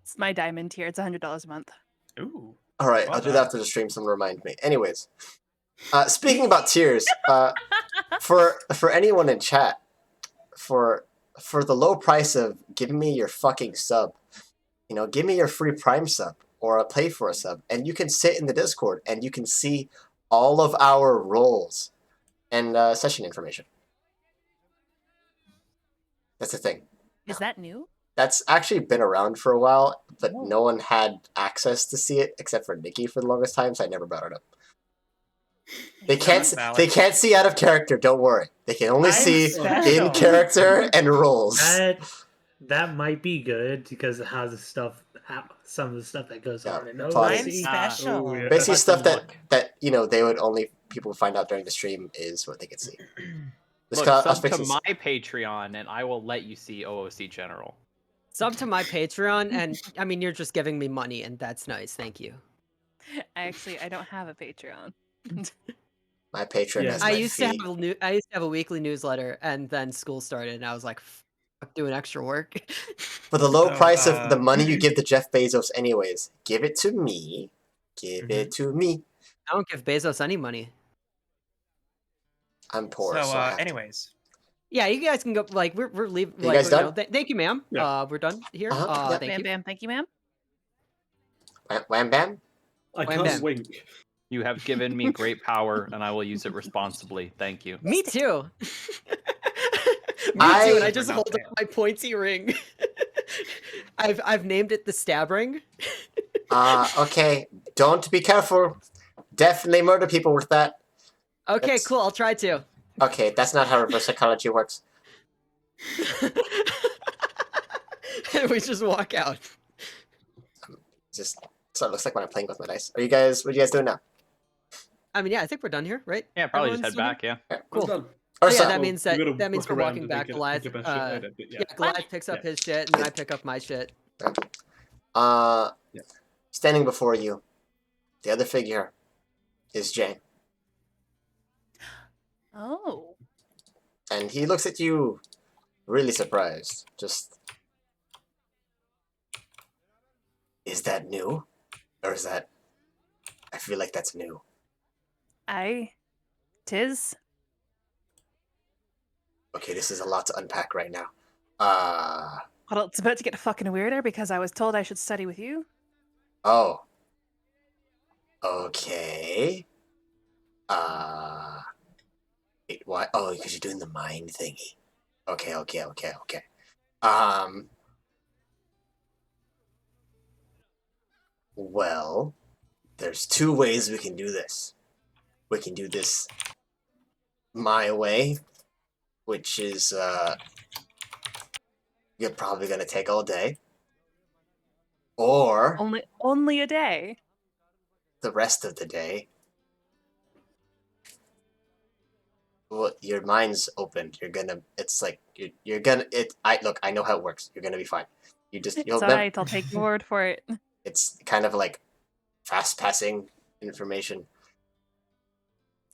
It's my diamond tier. It's $100 a month. Ooh. All right, Well I'll do that done. after the stream. Someone remind me. Anyways, speaking about tiers, for anyone in chat, for the low price of giving me your fucking sub, give me your free Prime sub or a pay for a sub, and you can sit in the Discord and you can see all of our roles and session information. That's the thing. Is that new? That's actually been around for a while, but Oh. no one had access to see it except for Nikki for the longest time, so I never brought it up. They can't. That's valid. They can't see out of character. Don't worry. They can only I'm see special. in character and roles. That might be good because it has some of the stuff that goes Yeah, on in plot I'm OC. special. Oh, yeah. Basically, But stuff somewhat. that they would only people would find out during the stream is what they could see. Just Look, got- I was sub to fixing some- my Patreon, and I will let you see OOC General. Sub to my Patreon, and I mean you're just giving me money, and that's nice. Thank you. I don't have a Patreon. my patron Yeah. has I my used to fee. have a weekly newsletter, and then school started, and I was like, fuck doing extra work. For the low So, price of the money you give to Jeff Bezos, anyways, give it to me. Give it to me. I don't give Bezos any money. I'm poor, so, So, I have to. anyways, Yeah, you guys can go. Like we're leaving. You Like, guys done? thank you, ma'am. Yeah. We're done here. Uh-huh, yeah. Thank Bam, you. bam. Thank you, ma'am. Wham bam. I Wham can't bam. wink. You have given me great power, and I will use it responsibly. Thank you. Me too. Me I- too. And I just We're hold not up my pointy ring. I've named it the stab ring. Okay. Don't be careful. Definitely murder people with that. Okay, That's- cool. I'll try to. Okay, that's not how reverse psychology works. And we just walk out. Just so it looks like when I'm playing with my dice. What are you guys doing now? I mean, yeah, I think we're done here, right? Yeah, probably just Everyone's head done back. Yeah. Cool. Well done. Oh, Ursa, yeah, that means that we gotta we're look around walking and back. think Goliath, about shit later, but yeah, Goliath picks up his shit, and then I pick up my shit. uh, Yeah. standing before you, the other figure is Jane, Oh. and he looks at you, really surprised. Just, is that new, or is that? I feel like that's new. Tis. Okay, this is a lot to unpack right now. Well, it's about to get fucking weirder because I was told I should study with you. Oh. Okay. Wait, why? Oh, because you're doing the mind thingy. Okay. Well, there's two ways we can do this. We can do this my way, which is, you're probably gonna take all day. Or Only a day. the rest of the day. Well, your mind's opened. You're gonna. It's like you're gonna. Look. I know how it works. You're gonna be fine. You'll It's alright, I'll take your word for it. It's kind of like fast passing information.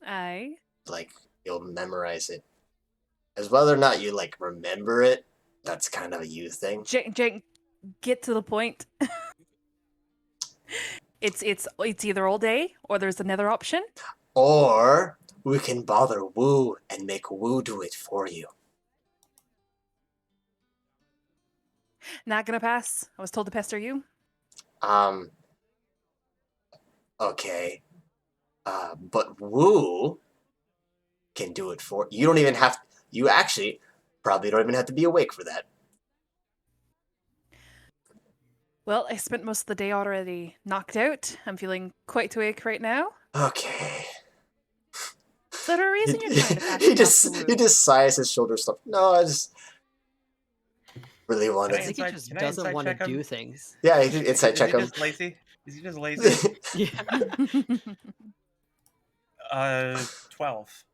Aye. Like you'll memorize it. As whether or not you like remember it, that's kind of a you thing. Jake, get to the point. It's either all day or there's another option. Or we can bother Woo and make Woo do it for you. Not gonna pass. I was told to pester you. Okay. But Woo can do it for you. Don't even have. You actually probably don't even have to be awake for that. Well, I spent most of the day already knocked out. I'm feeling quite awake right now. Okay. Is there a reason you're trying to pass he it just off to he Wu? just sighs his shoulders stuff. No, I just really I wanted. think he just can I doesn't insight want to check him? do things. Yeah, he did insight Is check he him. just lazy? Is he just lazy? Yeah. 12.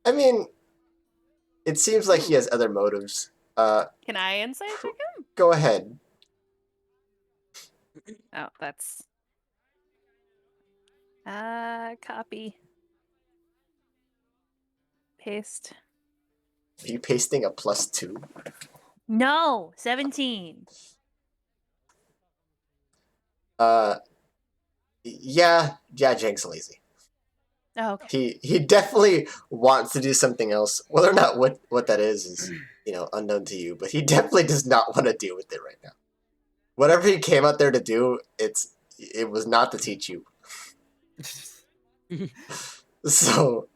I mean, it seems like he has other motives. Can I insight check him? Go ahead. Oh, that's copy. Paste. Are you pasting a +2? No, 17. Yeah, Jank's lazy. Oh, okay. He definitely wants to do something else. Whether or not what that is unknown to you. But he definitely does not want to deal with it right now. Whatever he came out there to do, it was not to teach you. So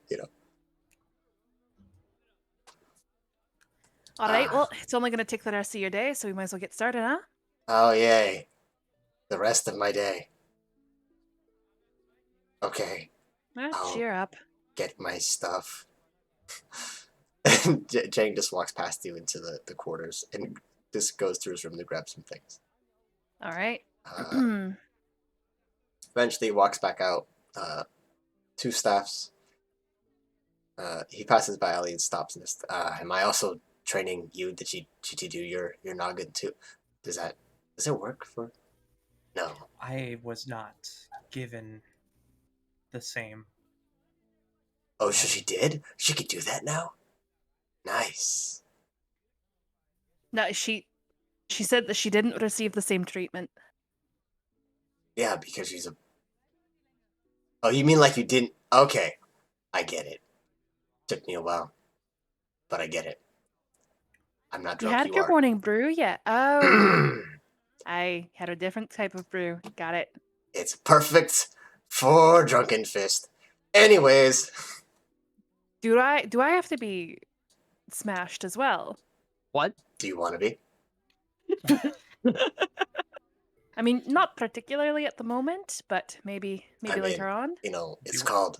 All right. Well, it's only gonna take the rest of your day, so we might as well get started, huh? Oh yay, the rest of my day. Okay, Oh. Cheer up. get my stuff. And Jang just walks past you into the quarters and just goes to his room to grab some things. All right. Eventually, he walks back out. 2 staffs. He passes by Ali and stops and just, am I also training you? Did she do your noggin too? Does it work for? No. I was not given the same. Oh, so she did? She could do that now? Nice. No, she said that she didn't receive the same treatment. Yeah, because she's a... Oh, you mean like you didn't... Okay. I get it. Took me a while. But I get it. I'm not You drunk, had you your are. morning brew yet? Oh, I had a different type of brew. Got it. It's perfect for Drunken Fist. Anyways... Do I have to be smashed as well? What? Do you want to be? I mean, not particularly at the moment, but maybe I later mean, on. It's called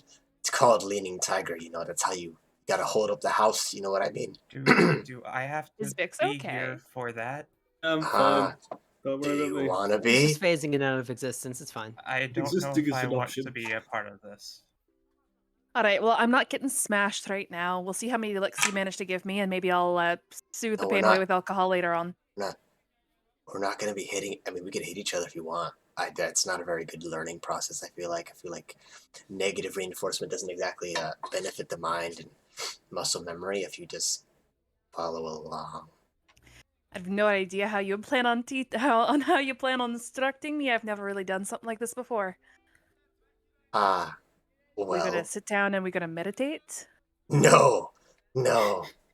Leaning Tiger, that's how you gotta hold up the house, you know what I mean? Do I have to Is Vix be okay? here for that? I'm fine. Don't Do worry you about me. wanna He's be? just phasing it out of existence. It's fine. I don't know Existing if is I an want option. to be a part of this. All right. Well, I'm not getting smashed right now. We'll see how many licks you manage to give me, and maybe I'll soothe the No, we're pain away not. with alcohol later on. We're not gonna be hitting. I mean, we can hit each other if you want. That's not a very good learning process. I feel like negative reinforcement doesn't exactly benefit the mind and muscle memory if you just follow along. I have no idea how you plan on how you plan on instructing me. I've never really done something like this before. We're gonna Well, sit down and we're gonna meditate. no,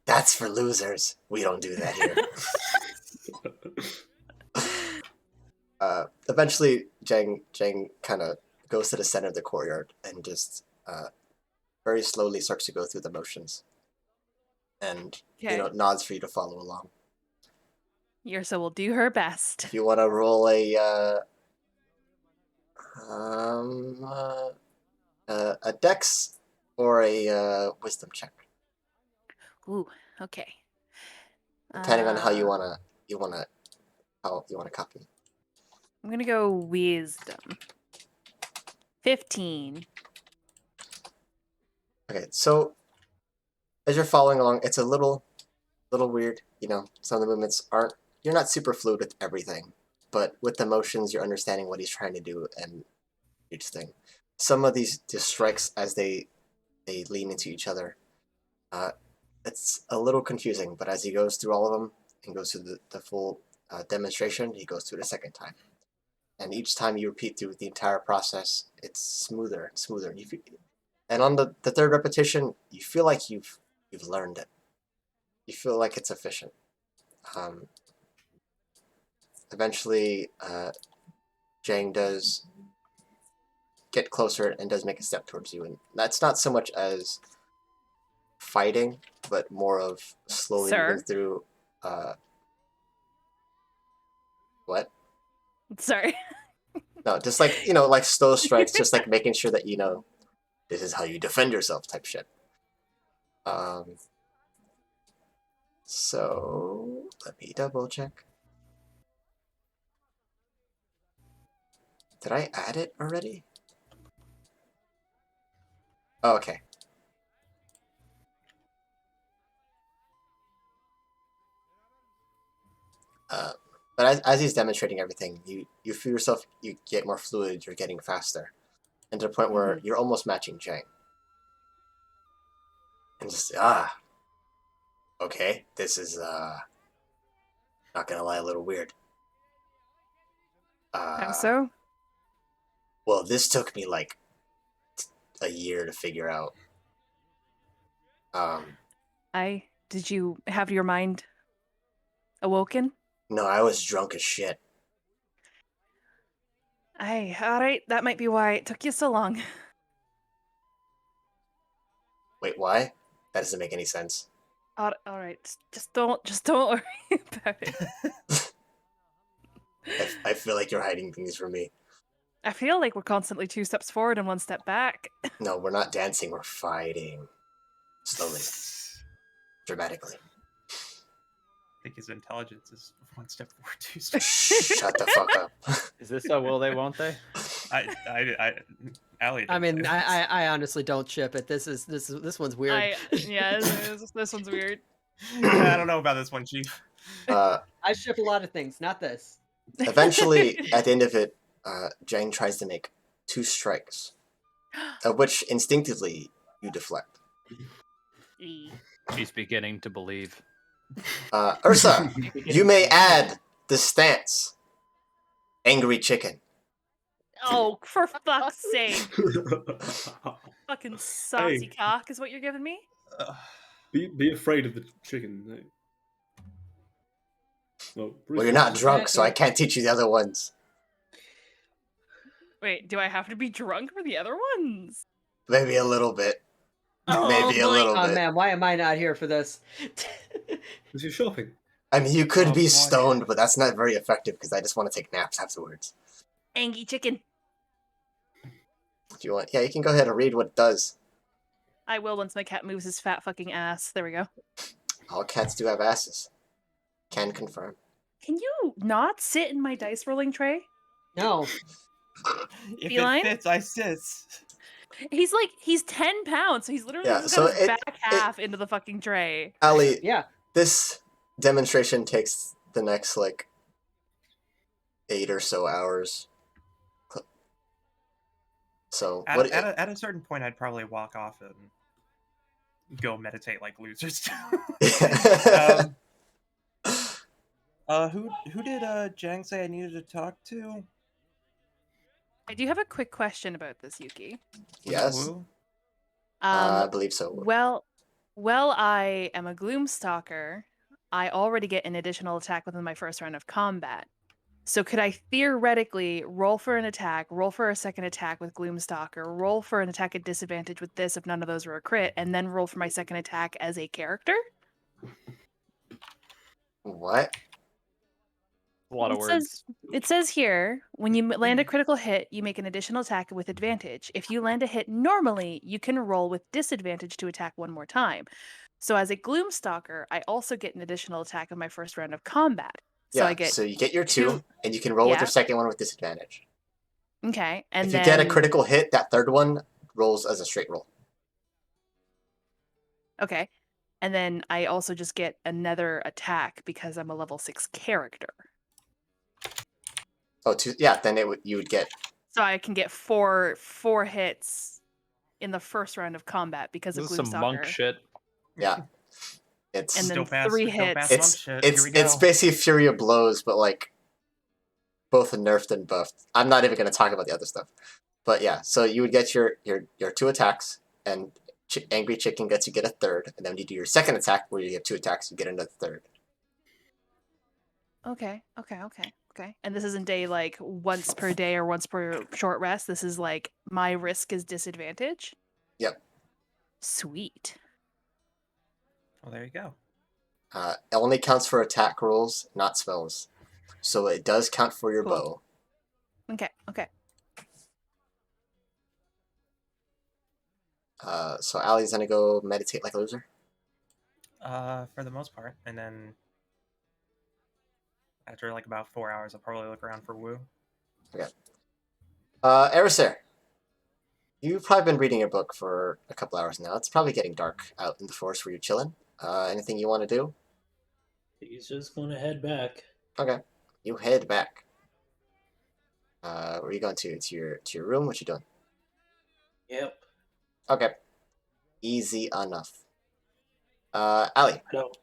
that's for losers. We don't do that here. Eventually, Jang kind of goes to the center of the courtyard and just very slowly starts to go through the motions, and Okay. nods for you to follow along. Ursa will do her best. If you want to roll a dex or a wisdom check, Ooh, okay. depending on how you wanna copy. I'm gonna go wisdom. 15. Okay, so as you're following along, it's a little weird. You know, some of the movements aren't. You're not super fluid with everything, but with the motions, you're understanding what he's trying to do and each thing. Some of these strikes as they lean into each other. It's a little confusing, but as he goes through all of them and goes through the full demonstration, he goes through it a second time. And each time you repeat through the entire process, it's smoother and smoother. And on the third repetition, you feel like you've learned it. You feel like it's efficient. Eventually, Jang does get closer and does make a step towards you, and that's not so much as fighting, but more of slowly moving through. What? Sorry. No, just like, you know, like slow strikes, just like making sure that, you know, this is how you defend yourself type shit. So let me double check. Did I add it already? Oh, okay. But as he's demonstrating everything, you feel yourself, you get more fluid, you're getting faster. And to the point where you're almost matching Jang. And just, okay, this is, not gonna lie, a little weird. How so? Well, this took me like a year to figure out. Did you have your mind awoken? No, I was drunk as shit. Alright, that might be why it took you so long. Wait, why? That doesn't make any sense. Alright, just don't worry about it. I feel like you're hiding things from me. I feel like we're constantly 2 steps forward and 1 step back. No, we're not dancing, we're fighting. Slowly. Dramatically. I think his intelligence is 1 step forward, 2 steps. Shut the fuck up. Is this a will they, won't they? Allie. I mean, I honestly don't ship it. This one's weird. This one's weird. I don't know about this one, Chief. I ship a lot of things, not this. Eventually, at the end of it, Jang tries to make 2 strikes, of which instinctively you deflect. He's beginning to believe. Ursa, you may add the stance. Angry chicken. Oh, for fuck's sake. Fucking saucy cock is what you're giving me? Be afraid of the chicken. Well, you're not drunk, so I can't teach you the other ones. Wait, do I have to be drunk for the other ones? Maybe a little bit. Maybe a little bit. Oh man, why am I not here for this? Is you shopping? I mean, you could be stoned, but that's not very effective because I just want to take naps afterwards. Angie chicken. Do you want? Yeah, you can go ahead and read what it does. I will once my cat moves his fat fucking ass. There we go. All cats do have asses. Can confirm. Can you not sit in my dice rolling tray? No. If Feline? it fits, I sits. He's 10 pounds, so he's literally just got his back half into the fucking tray. Ali, yeah. This demonstration takes the next, 8 or so hours. So, at a certain point, I'd probably walk off and go meditate like losers. Who did Jang say I needed to talk to? I do have a quick question about this, Yuki. Yes. I believe so. Well, I am a Gloomstalker. I already get an additional attack within my first round of combat. So could I theoretically roll for an attack, roll for a second attack with Gloomstalker, roll for an attack at disadvantage with this if none of those were a crit, and then roll for my second attack as a character? What? A lot of words. It says here, when you land a critical hit, you make an additional attack with advantage. If you land a hit normally, you can roll with disadvantage to attack 1 more time. So as a Gloomstalker, I also get an additional attack in my first round of combat. So so you get your 2, and you can roll with your second one with disadvantage. Okay, and if you get a critical hit, that third one rolls as a straight roll. Okay. And then I also just get another attack because I'm a level 6 character. Oh, two. Yeah, then you would get. So I can get four hits in the first round of combat because This of is some monk Gloomstalker. shit. Yeah, it's And then Dope ass- 3 dope ass hits. monk shit. it's Here we go. it's basically Fury of Blows, but like both nerfed and buffed. I'm not even going to talk about the other stuff. But yeah, so you would get your 2 attacks, and Angry Chicken gets you get a third, and then you do your second attack where you get 2 attacks, you get another third. Okay. And this isn't a like once per day or once per short rest. This is like my risk is disadvantage. Yep. Sweet. Well, there you go. It only counts for attack rolls, not spells. So it does count for your Cool. bow. Okay. So Allie's gonna go meditate like a loser. For the most part, and then after like about 4 hours, I'll probably look around for Woo. Erisir, you've probably been reading your book for a couple hours now. It's probably getting dark out in the forest where you're chilling. Anything you want to do? He's just gonna head back. Okay, you head back. Where are you going to? To your room? What you doing? Yep. Okay, easy enough. Allie. I don't.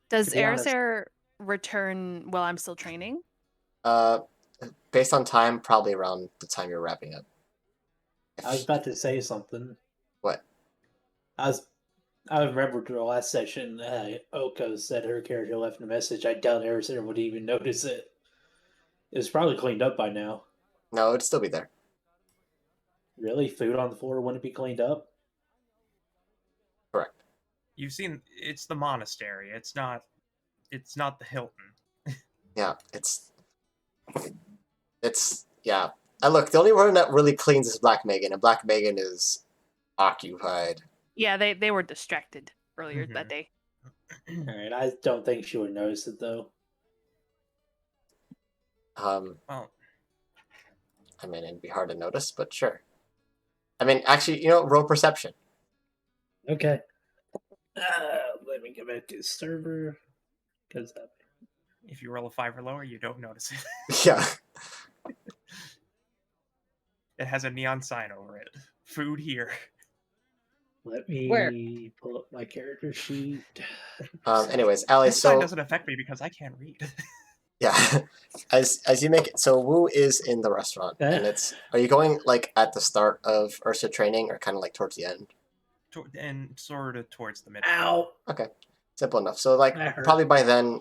Does To be honest- Erisir return while I'm still training? Based on time, probably around the time you're wrapping up. I was about to say something. What? I remember the last session. Oko said her character left a message. I doubt Harrison would even notice it. It was probably cleaned up by now. No, it'd still be there. Really, food on the floor wouldn't be cleaned up. Correct. You've seen it's the monastery. It's not the Hilton. Yeah, it's yeah. Look, the only one that really cleans is Black Megan, and Black Megan is occupied. Yeah, they were distracted earlier Mhm. that day. All right, I don't think she would notice it though. Well, I mean, it'd be hard to notice, but sure. I mean, actually, roll perception. Okay. Let me get back to the server because if you roll a 5 or lower, you don't notice it. Yeah. It has a neon sign over it. Food here. let me Where? pull up my character sheet. Anyways, Allie, This sign so doesn't affect me because I can't read. yeah, as you make it, so Wu is in the restaurant, and are you going like at the start of Ursa training, or kind of like towards the end? And sort of towards the mid. Ow! Okay, simple enough. So like That hurt. probably by then,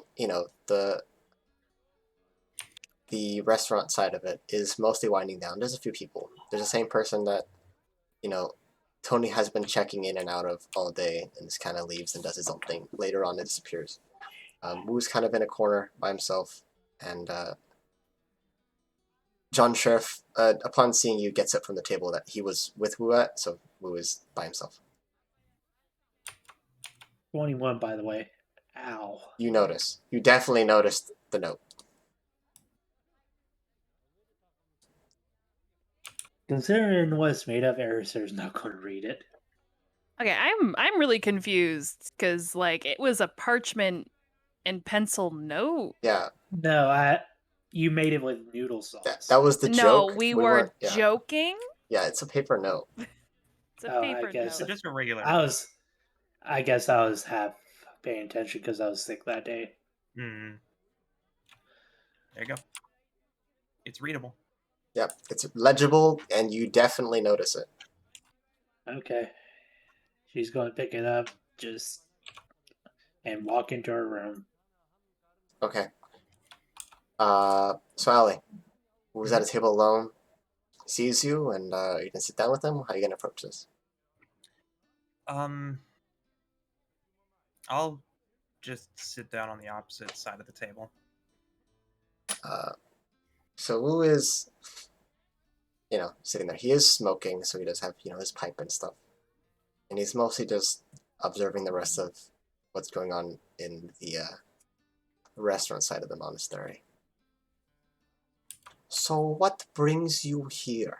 the restaurant side of it is mostly winding down. There's a few people. There's the same person that, Tony has been checking in and out of all day, and just kind of leaves and does his own thing. Later on, it disappears. Wu's kind of in a corner by himself, and John Sheriff, upon seeing you, gets up from the table that he was with Wu at, so Wu is by himself. 21, by the way. Ow. You notice. You definitely noticed the note. Considering what it's made of, Erisir's not going to read it. Okay, I'm really confused because like it was a parchment and pencil note. Yeah, No, you made it with noodle sauce. that was the No, joke. we weren't- were yeah. joking. Yeah, it's a paper note. It's a Oh, I paper guess note. Just a regular. I guess I was half paying attention because I was sick that day. Mm. There you go. It's readable. Yep, it's legible, and you definitely notice it. Okay. She's going to pick it up and walk into her room. Okay. So Allie, who was at a table alone, sees you, and you can sit down with him. How are you gonna approach this? I'll just sit down on the opposite side of the table. So Wu is, sitting there. He is smoking, so he does have, his pipe and stuff. And he's mostly just observing the rest of what's going on in the restaurant side of the monastery. So what brings you here?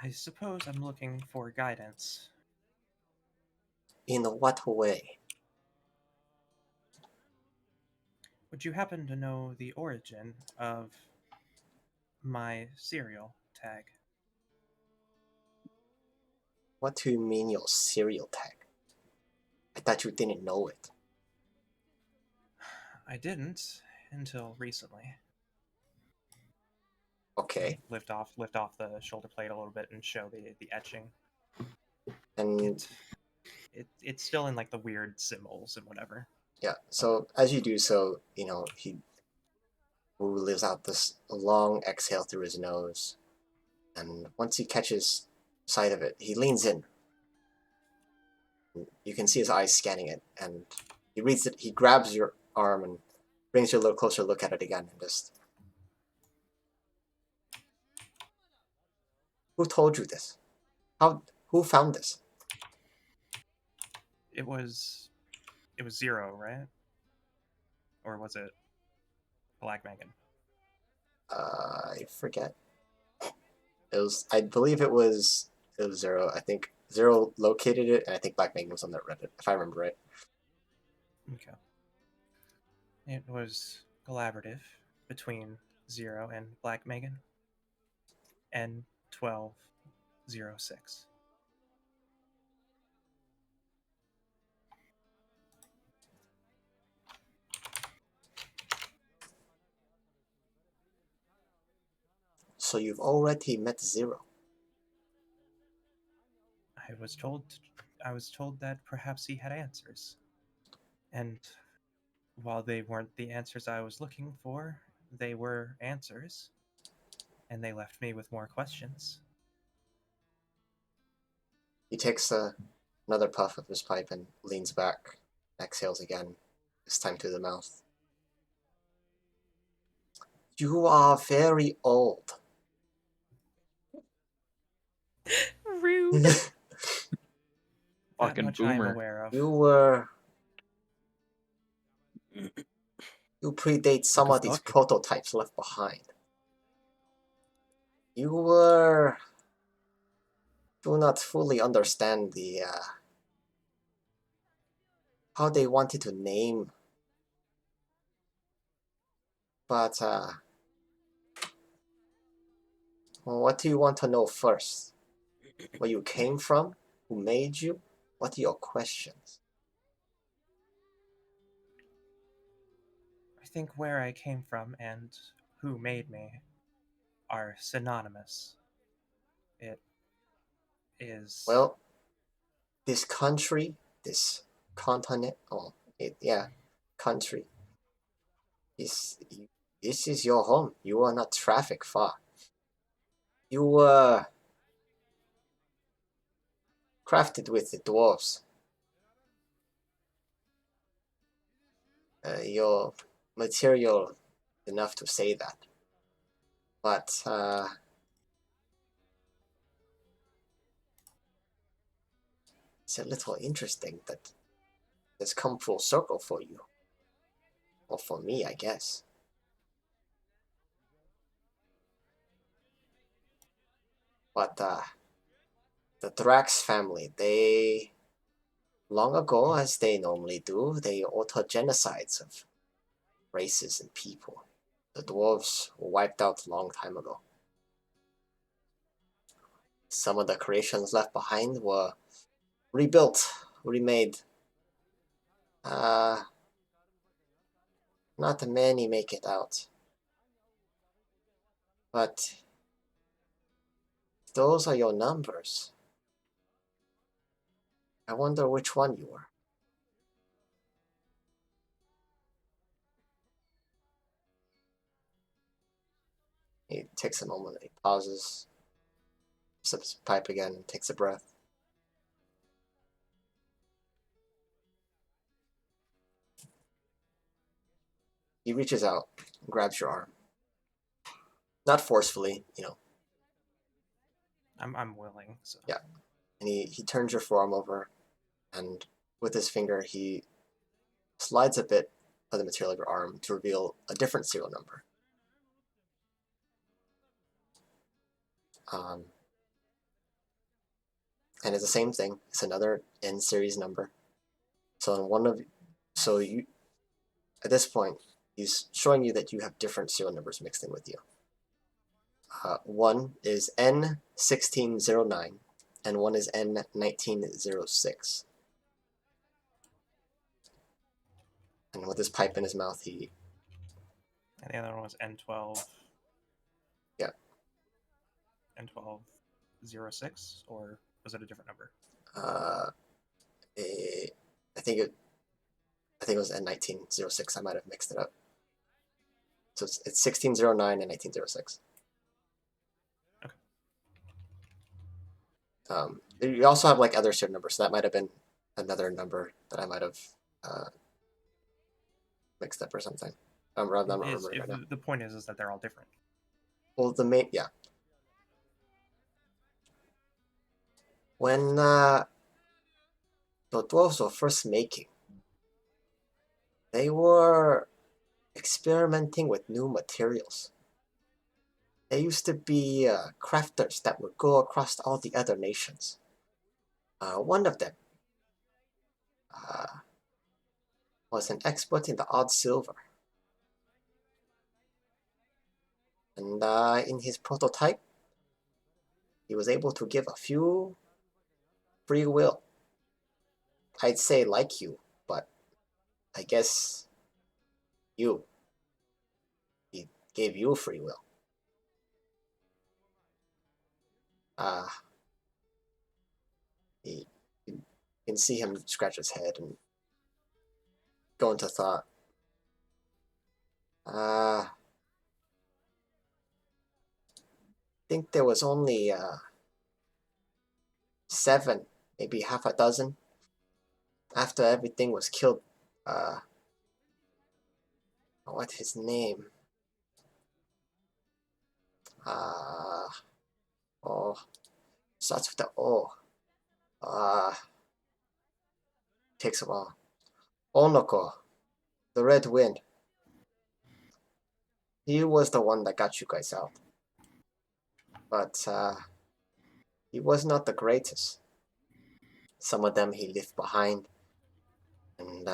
I suppose I'm looking for guidance. In what way? Would you happen to know the origin of my serial tag? What do you mean your serial tag? I thought you didn't know it. I didn't until recently. Okay. Lift off the shoulder plate a little bit and show the etching. And It's still in like the weird symbols and whatever. yeah, so as you do so, he lives out this long exhale through his nose. And once he catches sight of it, he leans in. You can see his eyes scanning it, and he reads it. He grabs your arm and brings you a little closer look at it again, and just... Who told you this? Who found this? It was Zero, right? Or was it Black Megan? I forget. I believe it was Zero. I think Zero located it, and I think Black Megan was on that Reddit, if I remember right. Okay. It was collaborative between Zero and Black Megan. N1206. So you've already met Zero. I was told that perhaps he had answers. And while they weren't the answers I was looking for, they were answers. And they left me with more questions. He takes another puff of his pipe and leans back, exhales again, this time to the mouth. You are very old. Rude. That Fucking much I'm boomer. aware of. You predate some Who's of these talking? prototypes left behind. You do not fully understand the how they wanted to name. But what do you want to know first? Where you came from? Who made you? What are your questions? I think where I came from and who made me are synonymous. It is... Well, this country, this continent, country, this is your home. You are not traffic far. You were crafted with the dwarves. Your material enough to say that. But it's a little interesting that it's come full circle for you. Or for me, I guess. But the Drax family, they, long ago, as they normally do, they altered genocides of races and people. The dwarves were wiped out a long time ago. Some of the creations left behind were rebuilt, remade. Not many make it out. But those are your numbers. I wonder which one you were. He takes a moment, he pauses, sips his pipe again, and takes a breath. He reaches out and grabs your arm. Not forcefully, I'm willing. So. Yeah. And he turns your forearm over, and with his finger, he slides a bit of the material of your arm to reveal a different serial number. and it's the same thing. It's another N series number. So you at this point, he's showing you that you have different serial numbers mixed in with you. One is N1609, and one is N1906. And with his pipe in his mouth, he... And the other one was N12. Yeah. N1206, or was it a different number? I think it was N1906. I might have mixed it up. So it's 1609 and 1906. Okay. You also have like other serial numbers, so that might have been another number that I might have mixed up or something. I'm not remembering right now. The point is that they're all different. Well, yeah. When the dwarves were first making, they were experimenting with new materials. There used to be crafters that would go across all the other nations. One of them was an expert in the odd silver. And in his prototype, he was able to give a few free will. I'd say like you, but I guess he gave you free will. You can see him scratch his head and go into thought. I think there was only 7, maybe half a dozen. After everything was killed, what's his name? Starts with the O. Takes a while. Onoko, the Red Wind. He was the one that got you guys out. But he was not the greatest. Some of them he left behind. And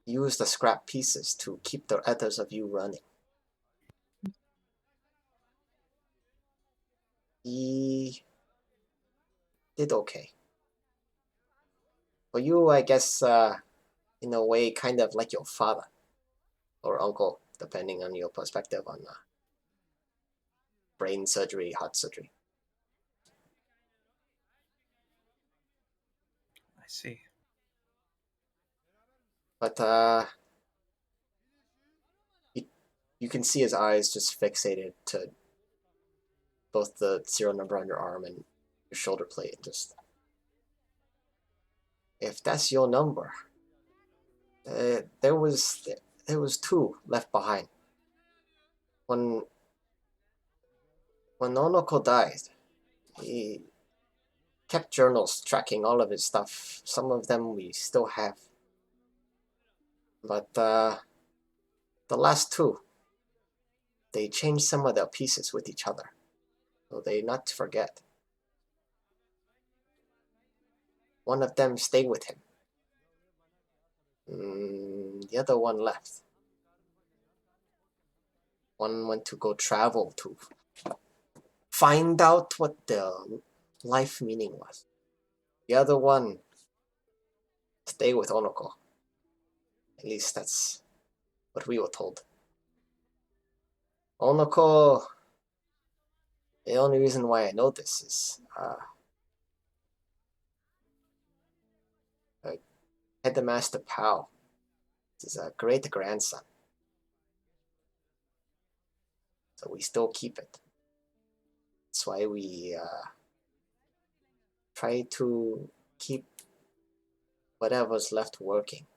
used the scrap pieces to keep the others of you running. He did okay. For you, I guess, in a way, kind of like your father or uncle, depending on your perspective on brain surgery, heart surgery. I see. But you can see his eyes just fixated to both the serial number on your arm and your shoulder plate. Just, if that's your number, there was 2 left behind. When Onoko died, he kept journals tracking all of his stuff. Some of them we still have. But the last 2, they changed some of their pieces with each other, so they not to forget. One of them stayed with him. The other one left. One went to go travel to find out what the life meaning was. The other one stayed with Onoko. At least that's what we were told. Onoko, the only reason why I know this is Headmaster Pao is a great grandson. So we still keep it. That's why we try to keep whatever's left working.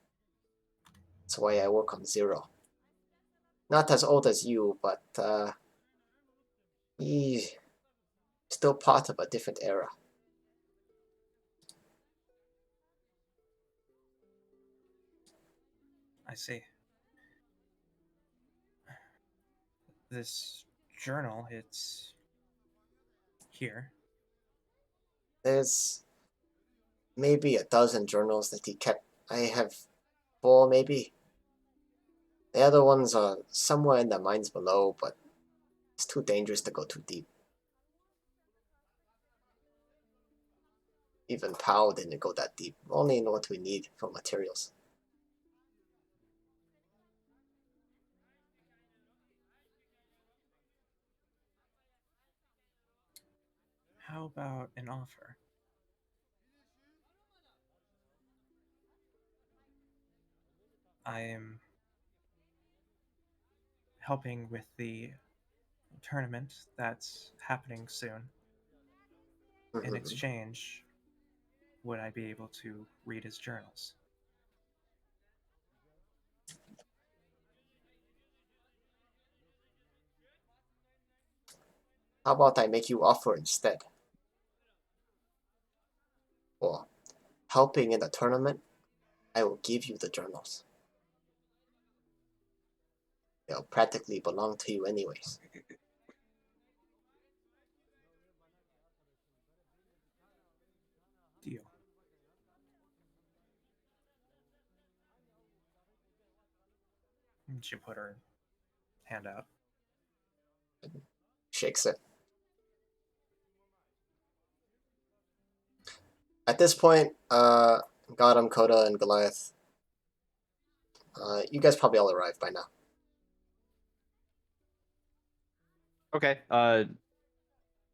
That's why I work on 0. Not as old as you, but he's still part of a different era. I see. This journal, it's here. There's maybe a dozen journals that he kept. I have 4 maybe. The other ones are somewhere in the mines below, but it's too dangerous to go too deep. Even Powell didn't go that deep. Only in what we need for materials. How about an offer? I am helping with the tournament that's happening soon. In exchange, would I be able to read his journals? How about I make you offer instead? For helping in the tournament, I will give you the journals. They'll practically belong to you anyways. Deal. And she put her hand out. Shakes it. At this point, Gotham, Coda, and Goliath, you guys probably all arrived by now. Okay.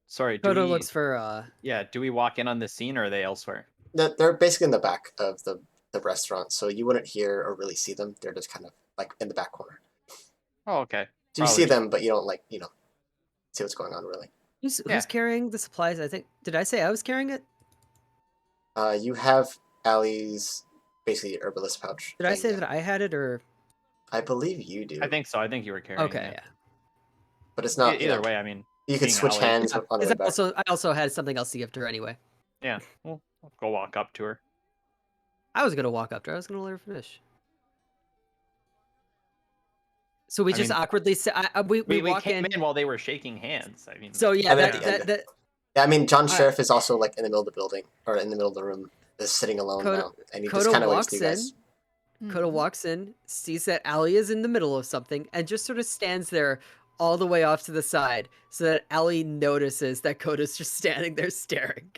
Sorry. Kodo looks for Yeah. Do we walk in on this scene, or are they elsewhere? They're basically in the back of the restaurant, so you wouldn't hear or really see them. They're just kind of like in the back corner. Oh, okay. So you see them, but you don't see what's going on really. who's Yeah. carrying the supplies? I think did I say I was carrying it? You have Allie's basically herbalist pouch. Did I thing, say yeah. that I had it or I believe you do. I think so. I think you were carrying. okay? it. Yeah. But it's not. Either way, I mean, you could being switch Allie- hands Yeah, on the 'cause way back. I also had something else to give to her anyway. Yeah. Well, I'll go walk up to her. I was gonna walk up to her. I was gonna let her finish. So we I just mean, awkwardly we We walk came in. in while they were shaking hands. I mean. So yeah, And at that, the end. that Yeah, I mean, John I- Sheriff is also like in the middle of the building or in the middle of the room, is sitting alone Coda- now, and he Coda just kind of waves walks to you guys. Koda walks in, sees that Allie is in the middle of something, and just sort of stands there all the way off to the side so that Allie notices that Koda's just standing there staring.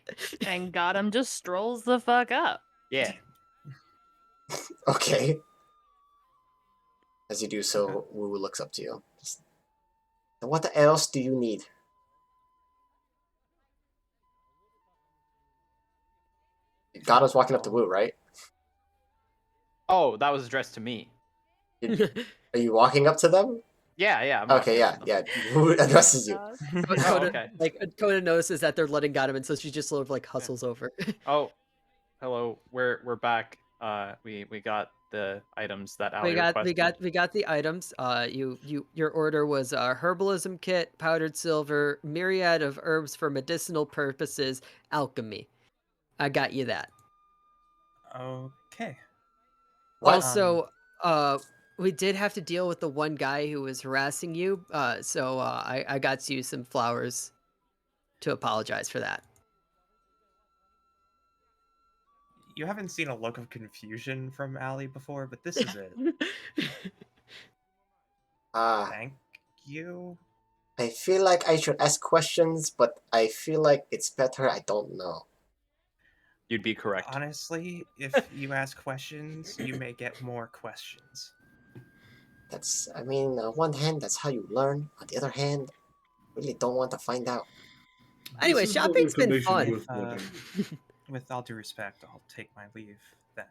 And Gotham just strolls the fuck up. Yeah. Okay. As you do so, Wu looks up to you. What else do you need? God was walking up to Wu, right? Oh, that was addressed to me. Are you walking up to them? Yeah. Yeah. I'm Okay, walking yeah, up to them. yeah. Wu addresses you. Koda, okay. Koda notices that they're letting Gotham in, so she just sort of like hustles over. Oh, hello. We're back. We got the items that Ali we got requested. the items. Your order was a herbalism kit, powdered silver, myriad of herbs for medicinal purposes, alchemy. I got you that. Okay. What? Also, we did have to deal with the one guy who was harassing you. So I got you some flowers to apologize for that. You haven't seen a look of confusion from Allie before, but this is it. Thank you. I feel like I should ask questions, but I feel like it's better I don't know. You'd be correct. Honestly, if you ask questions, you may get more questions. I mean, on one hand, that's how you learn. On the other hand, I really don't want to find out. Anyway, This is not shopping's been information fun. worth wanting. With all due respect, I'll take my leave then.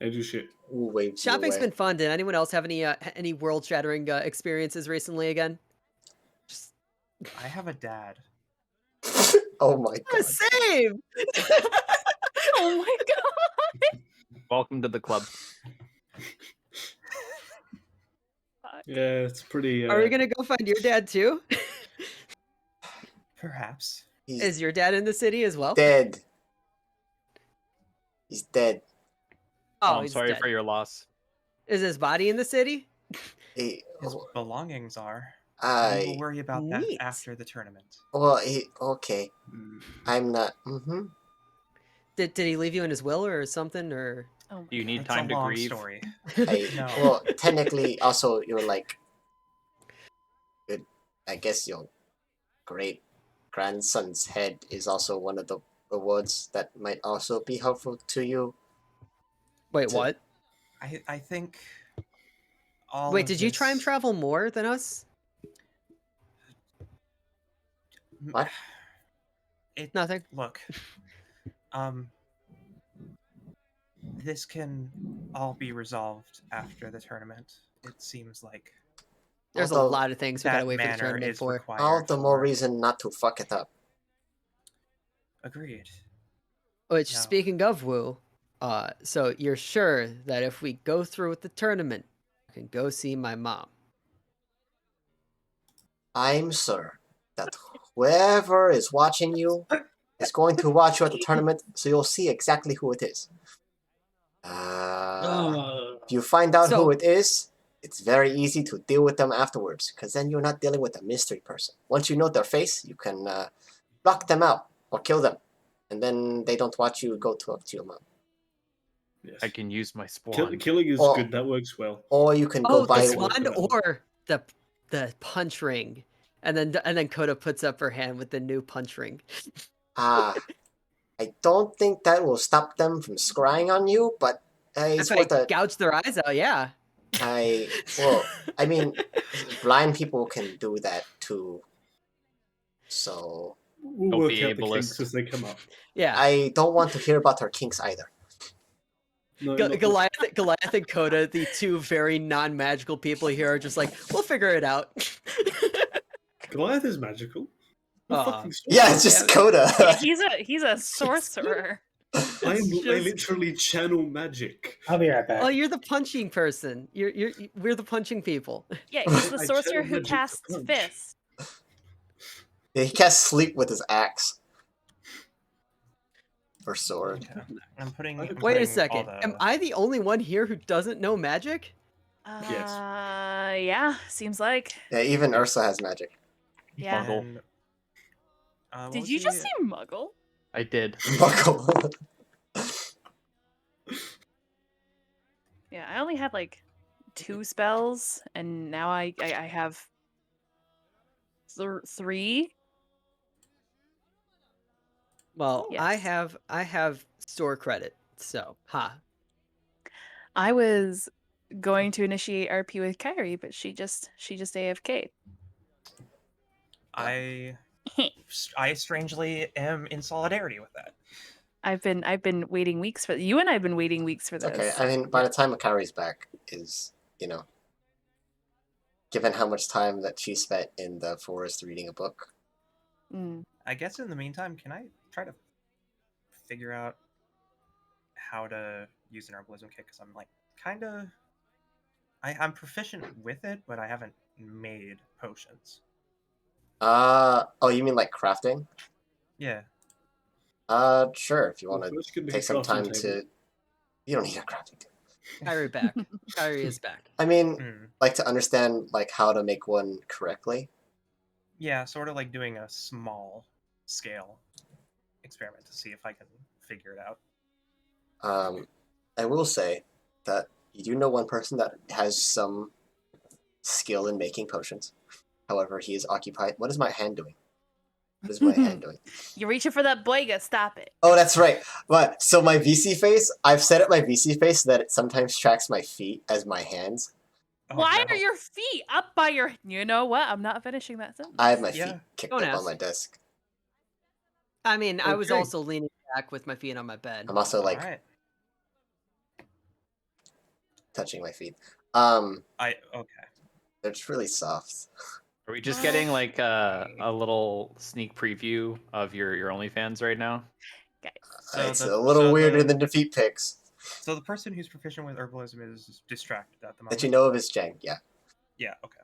And you shit. Wu waves you Shopping's away. been fun. Did anyone else have any world-shattering experiences recently again? I have a dad. Oh my god. Same. Oh my god. Welcome to the club. Yeah, it's pretty. Are we gonna go find your dad too? Perhaps. He's Is your dad in the city as well? dead. He's dead. I'm he's sorry dead. for your loss. Is his body in the city? He, His belongings are. We will worry about that Neat. after the tournament. Well, okay. Mm. I'm not. Mm-hmm. Did he leave you in his will or something or? Oh Do you need It's time a to long grieve? story. I No. well, technically, also you're like, I guess your great grandson's head is also one of the rewards that might also be helpful to you. Wait, To- what? I think all Wait, of did you try and this- travel more than us? What? It Nothing. look. This can all be resolved after the tournament. It seems like There's a Although lot of things we gotta that wait for the manner tournament is for. required. All the more for- reason not to fuck it up. Agreed. Which, No. speaking of Wu, so you're sure that if we go through with the tournament, I can go see my mom? I'm sure that whoever is watching you is going to watch you at the tournament, so you'll see exactly who it is. If you find out So- who it is, it's very easy to deal with them afterwards, because then you're not dealing with a mystery person. Once you know their face, you can block them out or kill them, and then they don't watch you go talk to your mom. Yes. I can use my spawn. Killing is Oh. good. That works well. Or you can Oh, go buy the That's what swan it's gonna or the punch ring, and then Coda puts up her hand with the new punch ring. I don't think that will stop them from scrying on you, but it's If worth I a. gouge their eyes out, yeah. I mean, blind people can do that too. So We'll Don't work be out the kinks ableist. as they come up. Yeah. I don't want to hear about her kinks either. No, not- Goliath and Coda, the two very non-magical people here, are just like, we'll figure it out. Goliath is magical. What Aw. fucking Yeah, it's just Coda. Yeah, he's a sorcerer. I It's just- literally channel magic. I'll be right back. Oh, you're the punching person. We're the punching people. Yeah, he's the I sorcerer channel who magic to casts punch. fists. Yeah, he casts sleep with his axe. Or sword. Okay. I'm putting. Wait I'm Wait a putting second. all Am the- I the only one here who doesn't know magic? Yes. Yeah, seems like. Yeah, even Ursa has magic. Yeah. Muggle. and, what Did was you the- just say muggle? I did. Buckle. Yeah, I only had like 2 spells, and now I have 3. Well, I Yes. have store credit, so I was going to initiate RP with Kyrie, but she just AFK'd. I strangely am in solidarity with that. I've been waiting weeks for you, and I've been waiting weeks for this. Okay, I mean, by the time Akari's back is, given how much time that she spent in the forest reading a book. Mm. I guess in the meantime, can I try to figure out how to use an herbalism kit? Because I'm like kind of, I'm proficient with it, but I haven't made potions. Oh, you mean like crafting? Yeah. Sure, if you want Well, to first give me take a some crafting time table. to. You don't need a crafting table. Kyrie back. Kyrie is back. I mean, Mm. like to understand like how to make one correctly. Yeah, sort of like doing a small scale experiment to see if I can figure it out. I will say that you do know one person that has some skill in making potions. However, he is occupied. What is my hand doing? What is my hand doing? You're reaching for that boiga. Stop it. Oh, that's right. But so my VC face, I've set up my VC face so that it sometimes tracks my feet as my hands. Oh, Why no. are your feet up by your? You know what? I'm not finishing that sentence. I have my Yeah. feet kicked Don't up on ask. my desk. I mean, I was Okay. also leaning back with my feet on my bed. I'm also like Alright. touching my feet. Okay. They're just really soft. Are we just getting like a little sneak preview of your OnlyFans right now? So It's the- a little so weirder the- than defeat pics. So the person who's proficient with herbalism is distracted at the moment. That you know of is Jang, yeah. Yeah. Okay.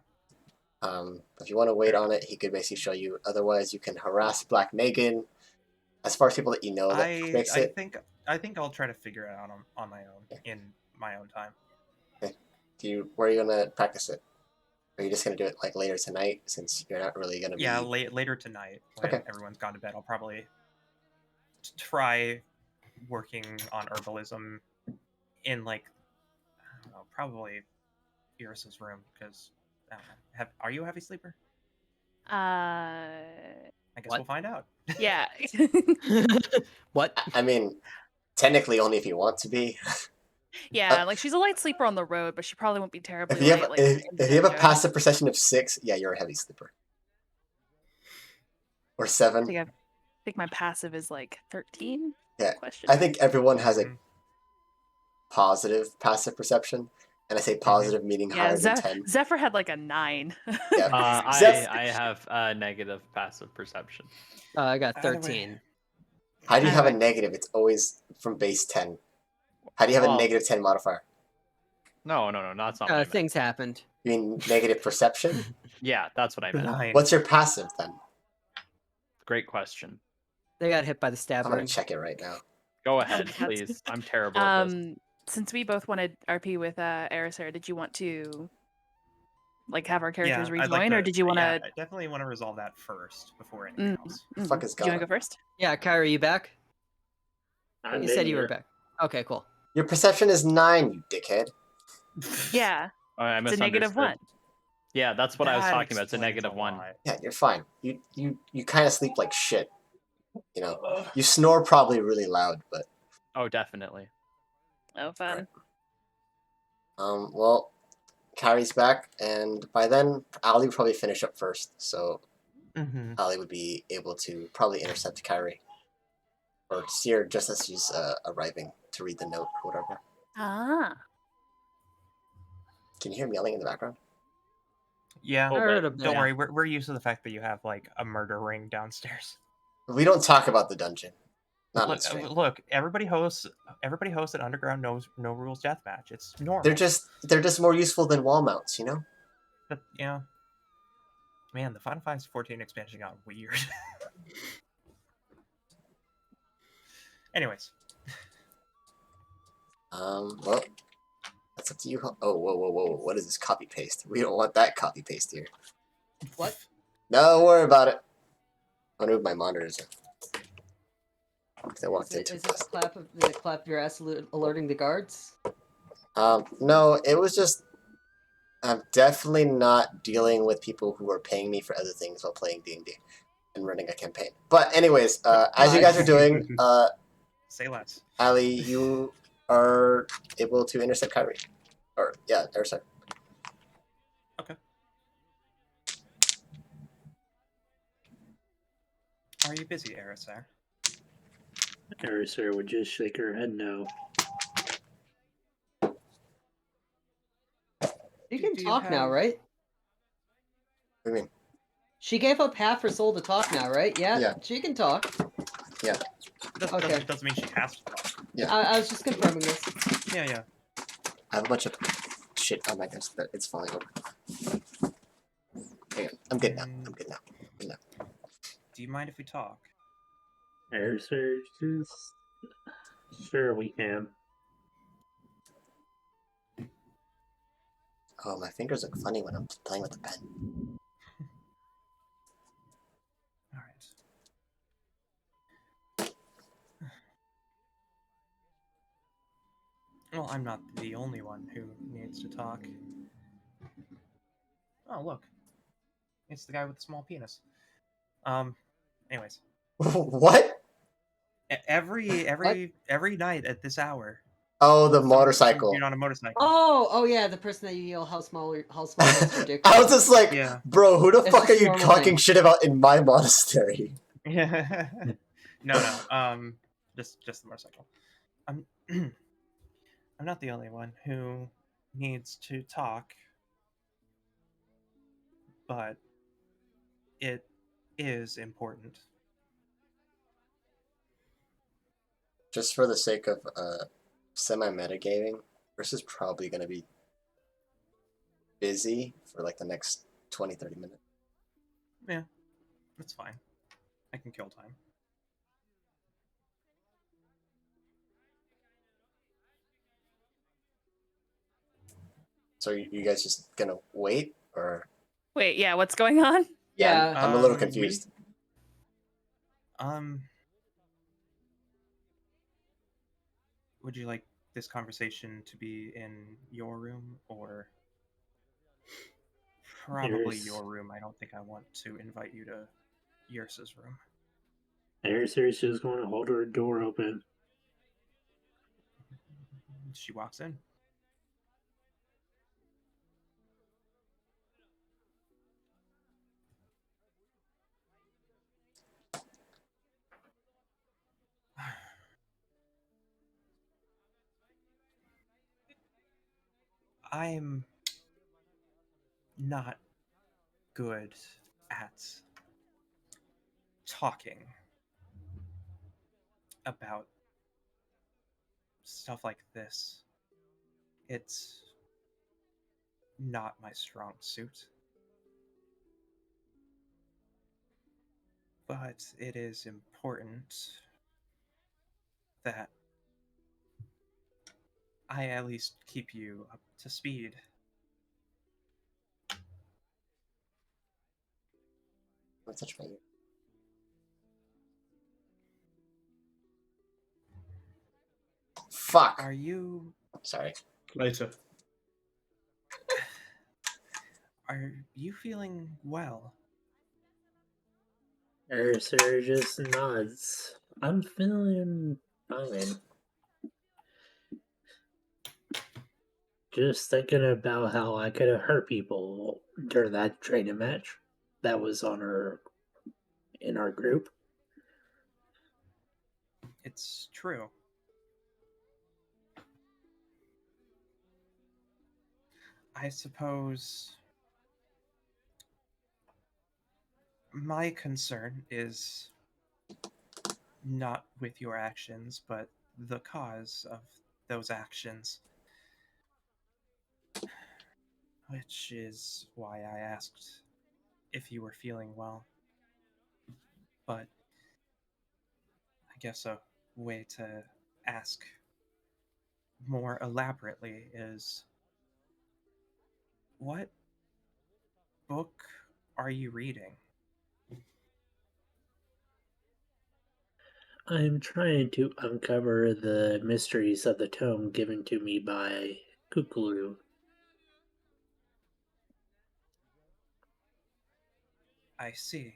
If you want to wait on it, he could basically show you. Otherwise, you can harass Black Megan. As far as people that you know that makes it. I think I'll try to figure it out on my own in my own time. Where are you gonna practice it? Are you just gonna do it like later tonight since you're not really gonna be? Yeah, later tonight when Okay. everyone's gone to bed, I'll probably try working on herbalism in like I don't know, probably Iris's room because I don't know. Are you a heavy sleeper? I guess What? we'll find out. Yeah. What? I mean, technically only if you want to be. Yeah, like she's a light sleeper on the road, but she probably won't be terribly If you have light. Like in the if you have a dojo. passive perception of 6, yeah, you're a heavy sleeper. Or I 7. think my passive is like 13. Yeah, Question. I think everyone has a Mhm. positive passive perception, and I say positive meaning Yeah, higher than 10. Zephyr had like a 9. Yeah. I have negative passive perception. I got Either way. 13. How do you have a Anyway. negative? It's always from base 10. How do you have a Well, negative 10 modifier? No, that's not what I meant. Things happened. You mean negative perception? Yeah, that's what I meant. Blind. What's your passive then? Great question. They got hit by the I'm stab gonna ring. check it right now. Go ahead, that's- please. I'm terrible at this. Since we both wanted RP with Erisar, did you want to like have our characters I'd rejoin, like or to- did you want yeah, to? I definitely want to resolve that first before anything else. Fuck is Do you want going to go on? first? Yeah, Kyrie, you back? I'm You said in you were here. back. Okay, cool. Your perception is 9, you dickhead. Yeah, Oh, I it's a negative misunderstood. 1. Yeah, that's what I was That talking about. It's a explains negative 1. lot. Yeah, you're fine. You kind of sleep like shit. You know, you snore probably really loud, but Oh, definitely. Oh, fun. well, Kyrie's back, and by then Ali would probably finish up first, so Mhm. Ali would be able to probably intercept Kyrie or see her just as she's arriving to read the note or whatever. Ah. Can you hear him yelling in the background? Yeah, Oh, I heard but- a bit. don't worry. We're used to the fact that you have like a murder ring downstairs. We don't talk about the dungeon. Not on stream. Look, everybody hosts an underground no rules deathmatch. It's normal. They're just more useful than wall mounts, you know? But, yeah. Man, the Final Fantasy 14 expansion got weird. Anyways, Well, that's up to you. Oh, whoa. What is this copy paste? We don't want that copy paste here. What? No, worry about it. I'm gonna move my monitors in. 'Cause I walked Is into it the clap your ass alerting the guards? No, it was just I'm definitely not dealing with people who are paying me for other things while playing D&D and running a campaign. But anyways, as you guys are doing, say less. Ali, you are able to intercept Kyrie. Or, yeah, intercept. Are you busy, Erisar? Erisar would just shake her head no. You can Do you talk now, have- right? What do you mean? She gave up half her soul to talk now, right? Yeah, Yeah. she can talk. Doesn't mean she has to talk. I was just confirming this. Yeah. I have a bunch of shit on my desk that it's falling over. Hang on. I'm good now. I'm good now. Do you mind if we talk? Erisar, just sure we can. Oh, my fingers look funny when I'm playing with the pen. All right. Well, I'm not the only one who needs to talk. Oh, look. It's the guy with the small penis. Anyways. What? Every night at this hour. Oh, the some motorcycle. dude on a motorcycle. Oh yeah, the person that you yell how small is ridiculous. I was just like, Yeah. bro, who the It's fuck are just you normal talking thing. shit about in my monastery? Yeah. No. Just the motorcycle. I'm I'm not the only one who needs to talk, but it is important. Just for the sake of semi-metagaming, Chris is probably going to be busy for like the next 20-30 minutes. Yeah, that's fine. I can kill time. So you guys just going to wait Or Wait, yeah, what's going on? Yeah. I'm a little We- confused. Would you like this conversation to be in your room or probably Yours. your room? I don't think I want to invite you to Yursa's room. Air's just going to hold her door open. She walks in. I'm not good at talking about stuff like this. It's not my strong suit. But it is important that I at least keep you up to speed. Don't touch my ear. Fuck. Are you Sorry. Later. feeling well? Air's just nods. I'm feeling fine. Just thinking about how I could have hurt people during that training match that was in our group. It's true. I suppose my concern is not with your actions, but the cause of those actions. Which is why I asked if you were feeling well. But I guess a way to ask more elaborately is, what book are you reading? I'm trying to uncover the mysteries of the tome given to me by Kukulu. I see.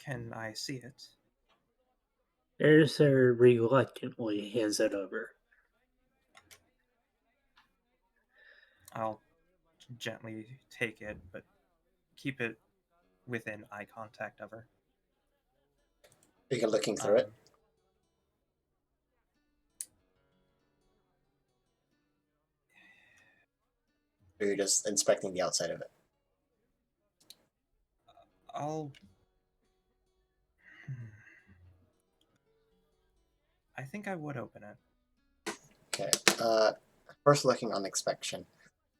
Can I see it? Erser reluctantly hands it over. I'll gently take it, but keep it within eye contact of her. You're looking through it. Or you're just inspecting the outside of it. I think I would open it. Okay. First looking on inspection,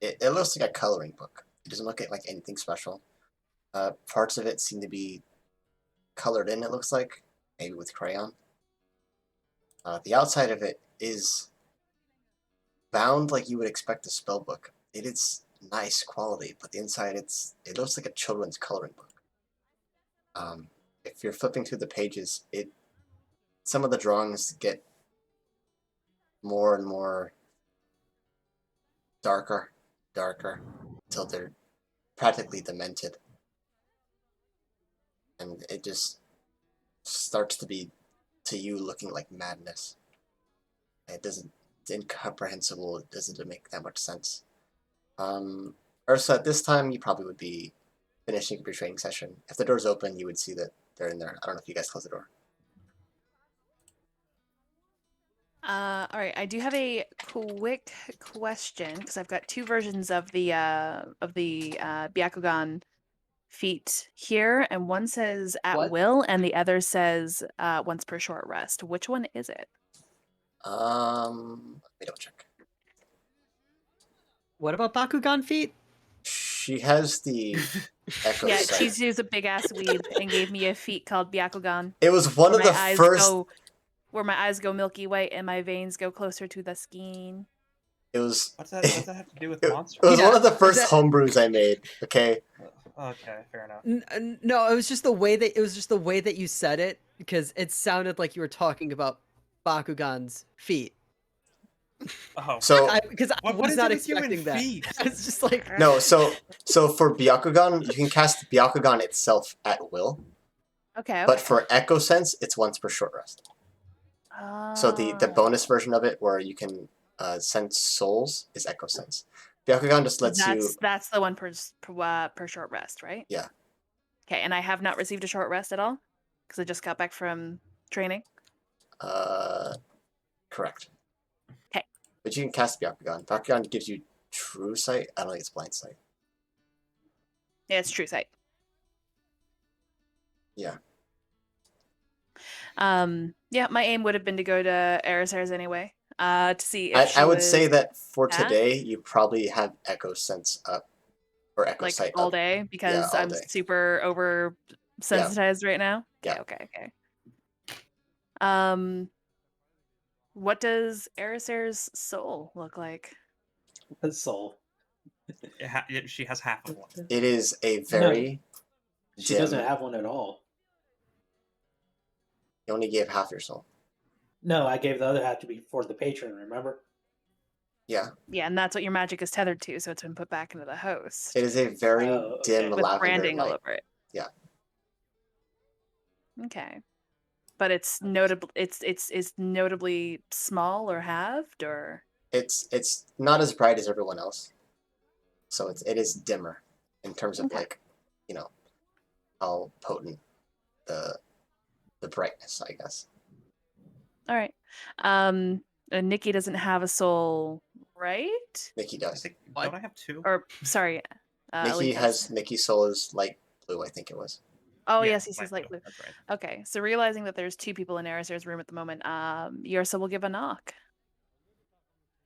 it looks like a coloring book. It doesn't look like anything special. Parts of it seem to be colored in, it looks like, maybe with crayon. The outside of it is bound like you would expect a spell book. It is nice quality, but the inside it looks like a children's coloring book. If you're flipping through the pages, some of the drawings get more and more darker, until they're practically demented. And it just starts to be, to you, looking like madness. It's incomprehensible. It doesn't make that much sense. Ursa, at this time, you probably would be finishing your training session. If the door's open, you would see that they're in there. I don't know if you guys close the door. All right, I do have a quick question because I've got two versions of the Byakugan feat here, and one says at What? will, and the other says once per short rest. Which one is it? Let me double check. What about Bakugan feet? she has the echo Yeah, sight. she's a big ass weeb and gave me a feat called Byakugan. It was one of the first. Where my eyes go milky white and my veins go closer to the skin. It was. What's that? What's that have to do with It monsters? was Yeah, one of the first that- homebrews I made. Okay. Okay, fair enough. No, it was just the way that you said it, because it sounded like you were talking about Bakugan's feet. Oh, So Because I what was is not it with you and expecting that. feet? It's just like no. So for Byakugan, you can cast Byakugan itself at will. Okay. But for Echo Sense, it's once per short rest. So the bonus version of it, where you can sense souls, is Echo Sense. Byakugan just lets you. That's the one per short rest, right? Yeah. Okay, and I have not received a short rest at all because I just got back from training. Correct. Okay. But you can cast Byakugan. Byakugan gives you true sight. I don't think it's blind sight. Yeah, it's true sight. Yeah. Yeah, my aim would have been to go to Erisairs anyway. To see if I would say was, that for today, you probably have Echo Sense up. Or Echo like Sight all up. day because all I'm day. super over sensitized right now. Yeah. Okay. What does Erisairs' soul look like? A soul. She has half of one. It is a very She dim. doesn't have one at all. You only gave half your soul. No, I gave the other half to be for the patron, remember? Yeah. Yeah, and that's what your magic is tethered to, so it's been put back into the host. It is a very Oh, dim okay. With lavender branding all light. over it. Yeah. Okay. But it's notable it's notably small or halved or It's not as bright as everyone else. So it is dimmer in terms of Okay. like, you know, how potent the brightness, I guess. all right. And Nikki doesn't have a soul, right? Nikki I does. think, What? don't I have two? Or sorry, Nikki Alita's. Nikki's soul is light blue, I think it was. Oh Yeah, yes, he says light blue. That's right. Okay, so realizing that there's two people in Erisairs' room at the moment, Yorsa will give a knock.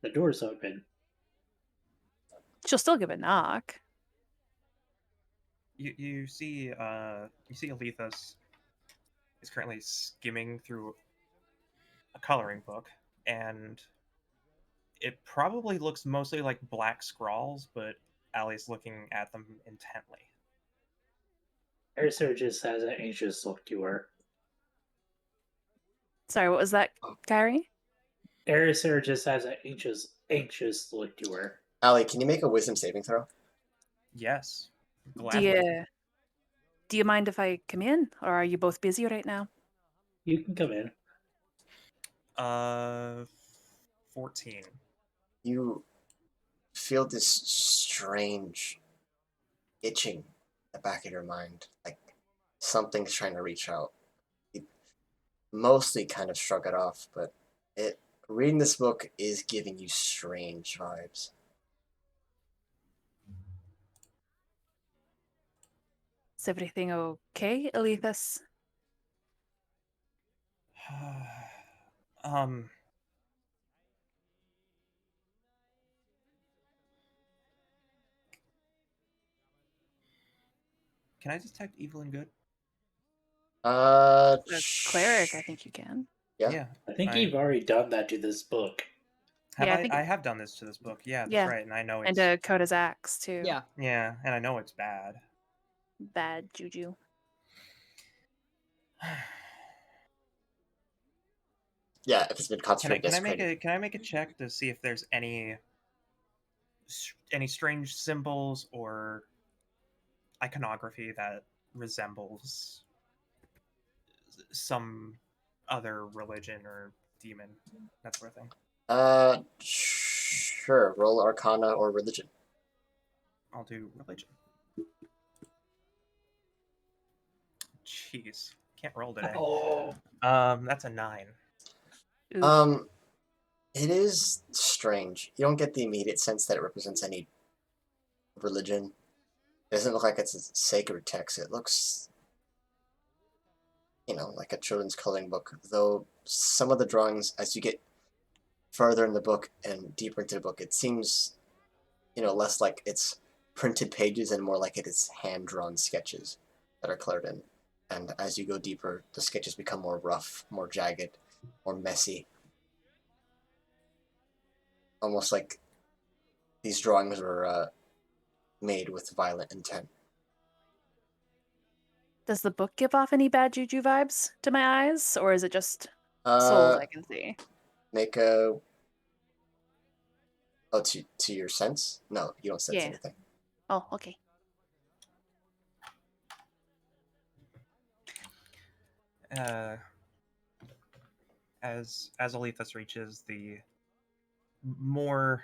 The door's open. She'll still give a knock. You see Alethus is currently skimming through a coloring book, and it probably looks mostly like black scrawls, but Allie's looking at them intently. Eraser just has an anxious look to her. Sorry, what was that, Kyrie? Eraser just has an anxious look to her. Allie, can you make a wisdom saving throw? Yes, Do gladly. you mind if I come in, or are you both busy right now? You can come in. 14. You feel this strange itching in the back of your mind, like something's trying to reach out. You mostly kind of shrug it off, but reading this book is giving you strange vibes. Is everything okay, Alethus? Can I detect evil and good? As cleric, I think you can. Yeah. I think you've already done that to this book. Have Yeah, I I? think- I have done this to this book. Yeah, that's Yeah. right, and I know it's And to Coda's axe too. yeah. yeah, and I know it's bad. Bad juju. Yeah, if it's been concentrated, Can I make a check to see if there's any strange symbols or iconography that resembles some other religion or demon, that sort of thing? Sure. Roll Arcana or Religion. I'll do religion. Jeez, can't roll today. Oh, That's a 9. Ooh. It is strange. You don't get the immediate sense that it represents any religion. It doesn't look like it's a sacred text. It looks, like a children's coloring book. Though some of the drawings, as you get further in the book and deeper into the book, it seems, less like it's printed pages and more like it is hand-drawn sketches that are colored in. And as you go deeper, the sketches become more rough, more jagged, more messy. Almost like these drawings were made with violent intent. Does the book give off any bad juju vibes to my eyes, or is it just souls I can see? Make a... Oh, to your sense? No, you don't sense anything. Oh, okay. As Alethus reaches the more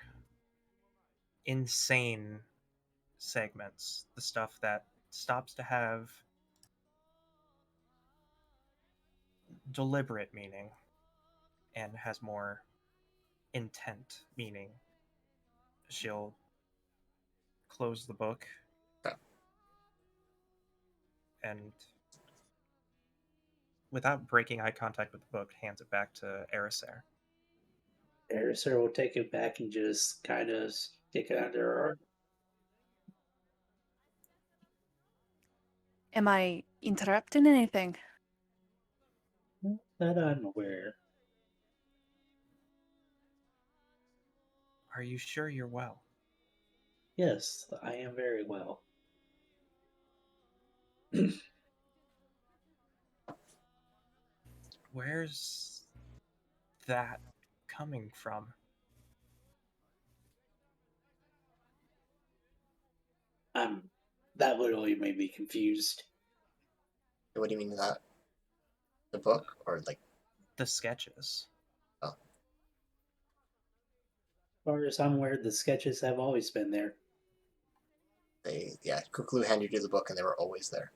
insane segments, the stuff that stops to have deliberate meaning and has more intent meaning, she'll close the book and, without breaking eye contact with the book, hands it back to Erisair. Erisair will take it back and just kind of stick it under her arm. Am I interrupting anything? That I'm aware. Are you sure you're well? Yes, I am very well. Where's that coming from? That literally made me confused. What do you mean that? The book? Or like... The sketches. Oh. As far as I'm aware, the sketches have always been there. Kuklu handed you the book and they were always there.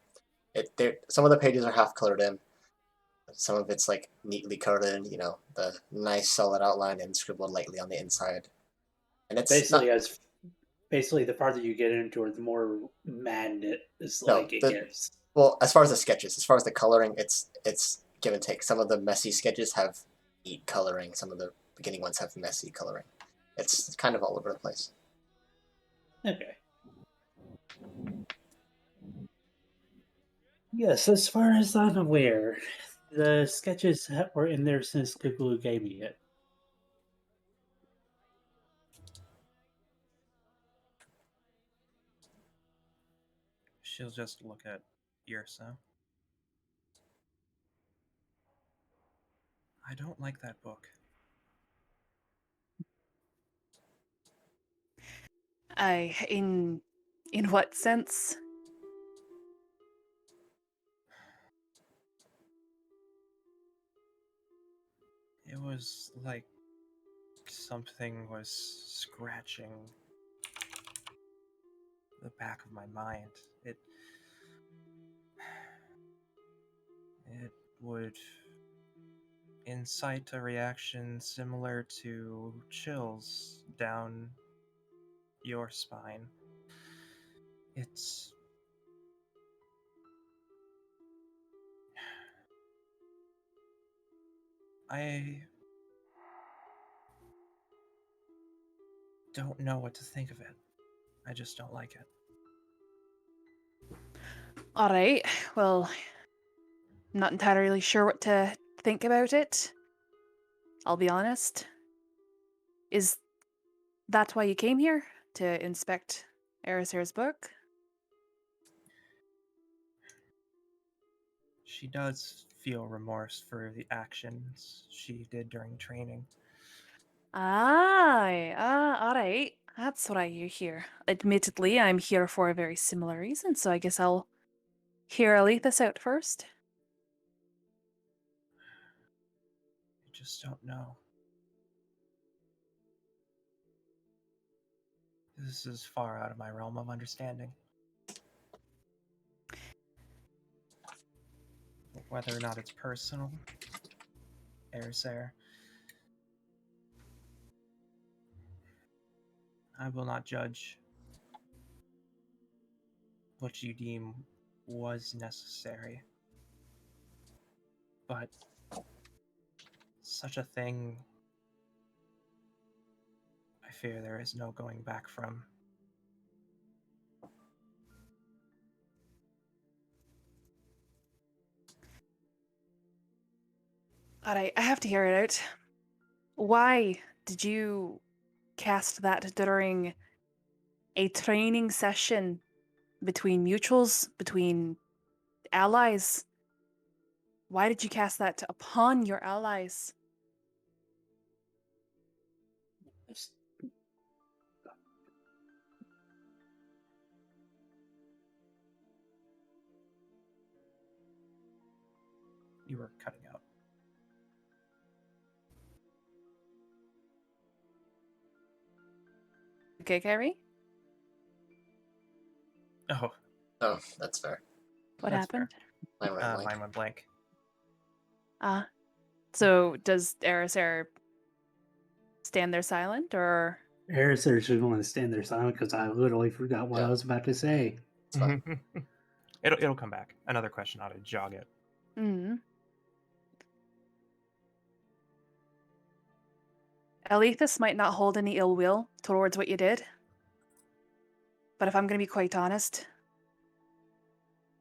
Some of the pages are half colored in. Some of it's like neatly colored in, the nice solid outline and scribbled lightly on the inside. And it's basically the farther you get into it, the more madness it gets. Well, as far as the sketches, as far as the coloring, it's give and take. Some of the messy sketches have neat coloring. Some of the beginning ones have messy coloring. It's kind of all over the place. Okay. Yes, as far as I'm aware, the sketches were in there since Kuklu gave me it. She'll just look at Yrsa. I don't like that book. In what sense? It was like something was scratching the back of my mind. It would incite a reaction similar to chills down your spine. It's... I don't know what to think of it. I just don't like it. Alright, well, I'm not entirely sure what to think about it. I'll be honest. Is that why you came here? To inspect Erisair's book? She does feel remorse for the actions she did during training. Alright. That's why you're here. Admittedly, I'm here for a very similar reason, so I guess I'll hear Alethus out first. I just don't know. This is far out of my realm of understanding. Whether or not it's personal, Erisair, I will not judge what you deem was necessary. But such a thing, I fear there is no going back from. Alright, I have to hear it out. Why did you cast that during a training session between mutuals, between allies? Why did you cast that upon your allies? You were cutting out. Okay, Carrie? Oh, Oh, that's fair. What that's fair. happened? Mine went blank. Mine went blank. So does Erisar stand there silent, or Harrison should want to stand there silent because I literally forgot what Yeah. I was about to say. It's fine. It'll come back. Another question ought to jog it. Alethus might not hold any ill will towards what you did, but if I'm going to be quite honest,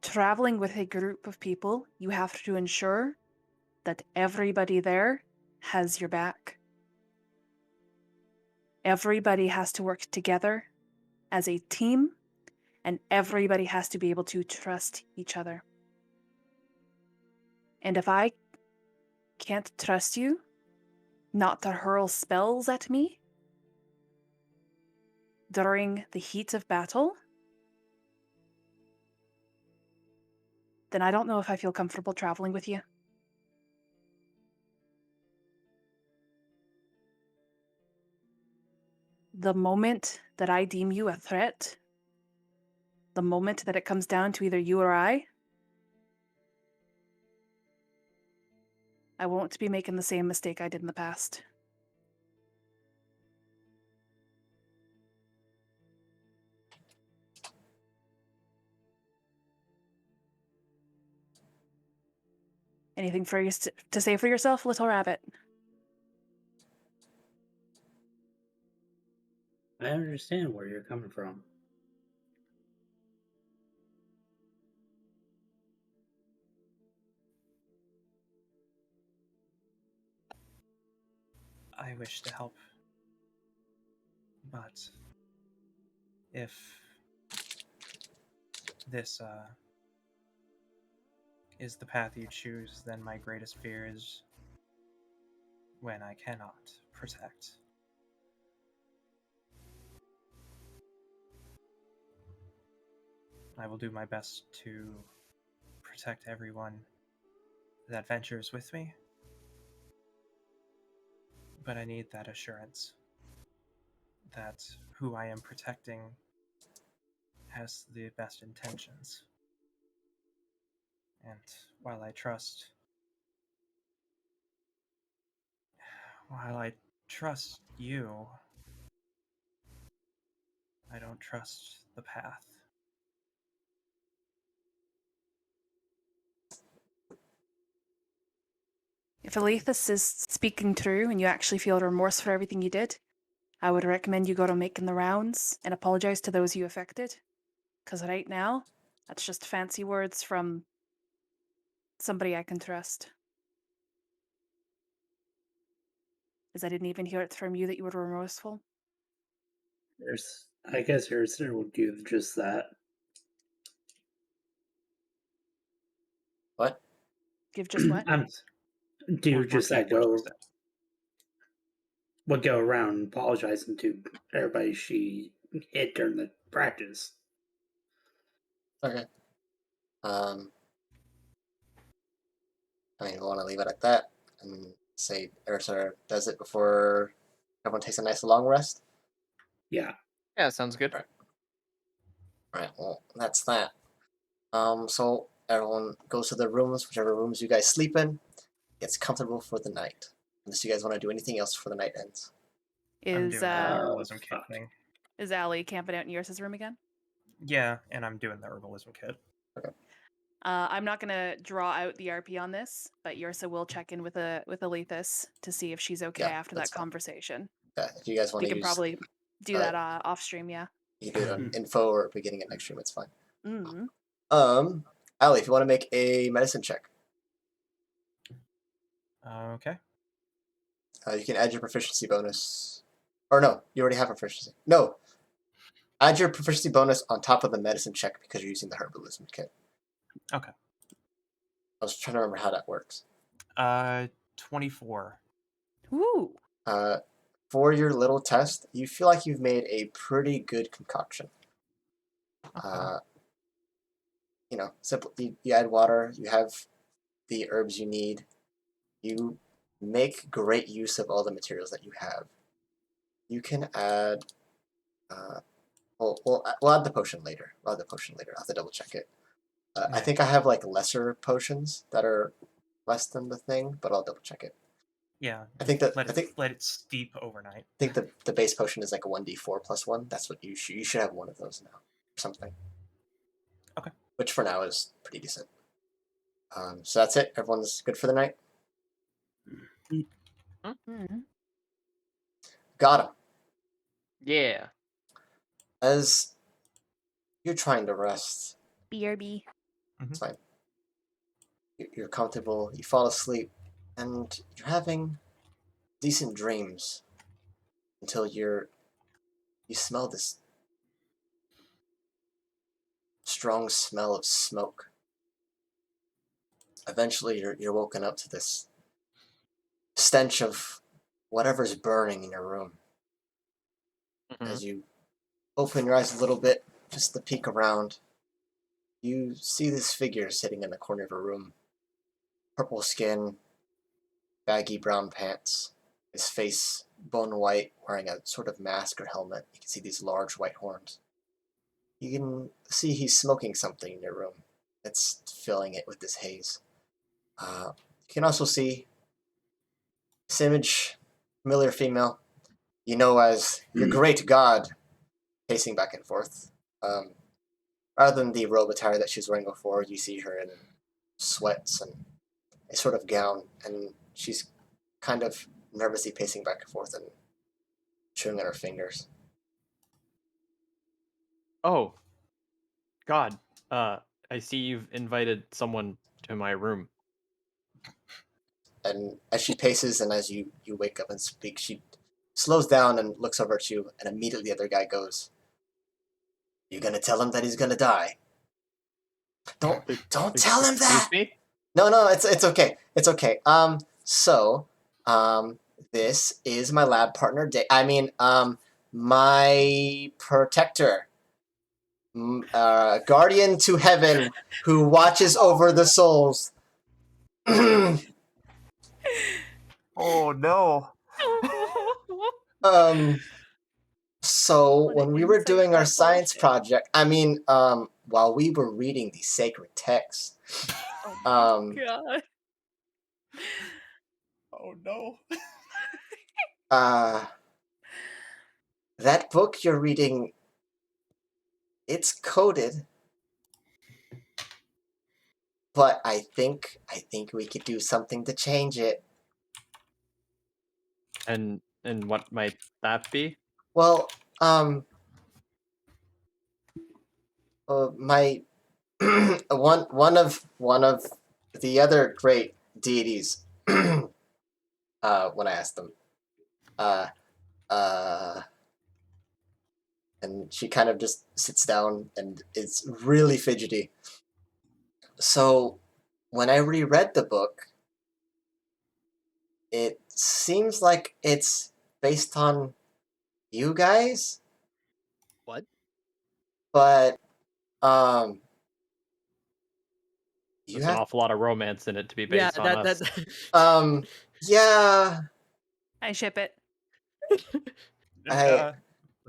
traveling with a group of people, you have to ensure that everybody there has your back. Everybody has to work together as a team, and everybody has to be able to trust each other. And if I can't trust you not to hurl spells at me during the heat of battle, then I don't know if I feel comfortable traveling with you. The moment that I deem you a threat, the moment that it comes down to either you or I won't be making the same mistake I did in the past. Anything for you to say for yourself, little rabbit? I understand where you're coming from. I wish to help. But if this is the path you choose, then my greatest fear is when I cannot protect. I will do my best to protect everyone that ventures with me, but I need that assurance that who I am protecting has the best intentions. And while I trust you, I don't trust the path. If Alethus is speaking true and you actually feel remorse for everything you did, I would recommend you go to making the rounds and apologize to those you affected. Because right now, that's just fancy words from somebody I can trust. As I didn't even hear it from you that you were remorseful. I guess Harrison would do just that. What? Give just what? Do just that. Repeat what you Go. said. Would go around apologizing to everybody she hit during the practice. Okay. I mean, we want to leave it at that and say Ursula does it before everyone takes a nice long rest. Yeah. Yeah, sounds good. Right. Well, that's that. So everyone goes to their rooms, whichever rooms you guys sleep in, gets comfortable for the night. Unless you guys want to do anything else before the night ends. I'm Is doing the herbalism kit fuck. thing. is Allie camping out in Yors's room again? Yeah, and I'm doing the herbalism kit. I'm not gonna draw out the RP on this, but Yorsa will check in with Alethus to see if she's okay Yeah, after that's that fine. conversation. Yeah, if you guys want We to can use, probably do that off stream, yeah. you can do it on info or beginning of next stream. It's fine. Mm-hmm. Allie, if you want to make a medicine check. Okay. You can add your proficiency bonus. Or no, you already have proficiency. No. Add your proficiency bonus on top of the medicine check because you're using the herbalism kit. Okay. I was trying to remember how that works. 24. Ooh. For your little test, you feel like you've made a pretty good concoction. Okay. You know, simple. You add water. You have the herbs you need. You make great use of all the materials that you have. You can add. We'll add the potion later. I'll have to double check it. I Yeah. think I have like lesser potions that are less than the thing, but I'll double check it. Yeah. I think that let it steep overnight. I think the base potion is like a 1d4 plus 1. That's what you should have one of those now. Or something. Okay. Which for now is pretty decent. So that's it. Everyone's good for the night? Mm-hmm. Got him. Yeah. As you're trying to rest, BRB. it's fine. You're comfortable, you fall asleep, and you're having decent dreams until you smell this strong smell of smoke. Eventually, you're woken up to this stench of whatever's burning in your room. As you open your eyes a little bit, just to peek around, you see this figure sitting in the corner of a room. Purple skin, baggy brown pants, his face bone white, wearing a sort of mask or helmet. You can see these large white horns. You can see he's smoking something in your room. It's filling it with this haze. You can also see this image, familiar female, you know as your great god, pacing back and forth. Rather than the robe attire that she was wearing before, you see her in sweats and a sort of gown, and she's kind of nervously pacing back and forth and chewing on her fingers. Oh, God. I see you've invited someone to my room. And as she paces and as you wake up and speak, she slows down and looks over at you, and immediately the other guy goes, "You gonna tell him that he's gonna die? Don't tell him that." Excuse me? No, it's okay. It's okay. This is my lab partner. My protector, guardian to heaven, who watches over the souls. Oh no. So What when an we were insight doing our that science bullshit. project, while we were reading the sacred texts, Oh my um, god. Oh no. that book you're reading, it's coded, but I think we could do something to change it. And what might that be? Well, my one of the other great deities. When I asked them, and she kind of just sits down and is really fidgety. So when I reread the book, it seems like it's based on you guys. What? But you There's an have awful lot of romance in it to be Yeah, based on us. yeah. I ship it.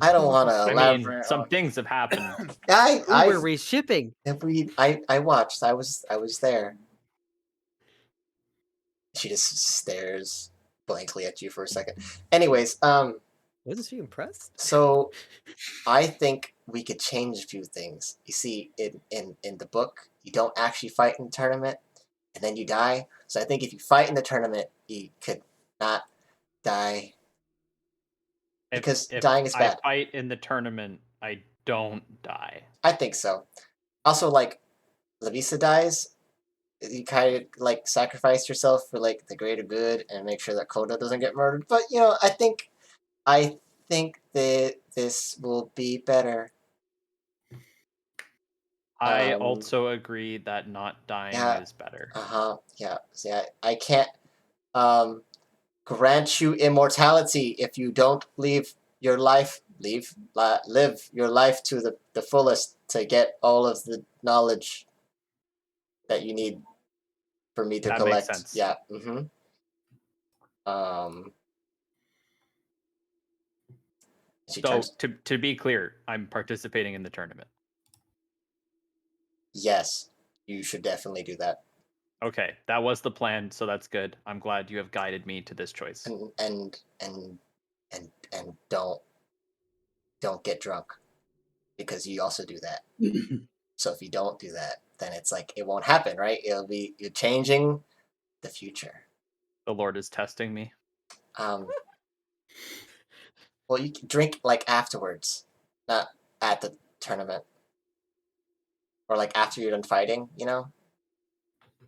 I don't want to I mean, elaborate. some things have happened. Ooh, we're reshipping. I watched. I was there. She just stares blankly at you for a second. Anyways, Wasn't she impressed? so I think we could change a few things. You see, in the book, you don't actually fight in the tournament, and then you die. So I think if you fight in the tournament, you could not die. Because If dying is bad. I fight in the tournament, I don't die. I think so. Also, like, Lavisa dies, you kind of like sacrifice yourself for like the greater good and make sure that Coda doesn't get murdered. But you know, I think that this will be better. I Um, also agree that not dying yeah. is better. Yeah. See, I can't grant you immortality if you don't live your life to the fullest to get all of the knowledge that you need for me to That collect. makes sense. Yeah. So to be clear, I'm participating in the tournament. Yes, you should definitely do that. Okay, that was the plan, so that's good. I'm glad you have guided me to this choice. And don't get drunk, because you also do that. So if you don't do that, then it's like it won't happen, right? You're changing the future. The Lord is testing me. Well, you can drink like afterwards, not at the tournament, or like after you're done fighting. You know.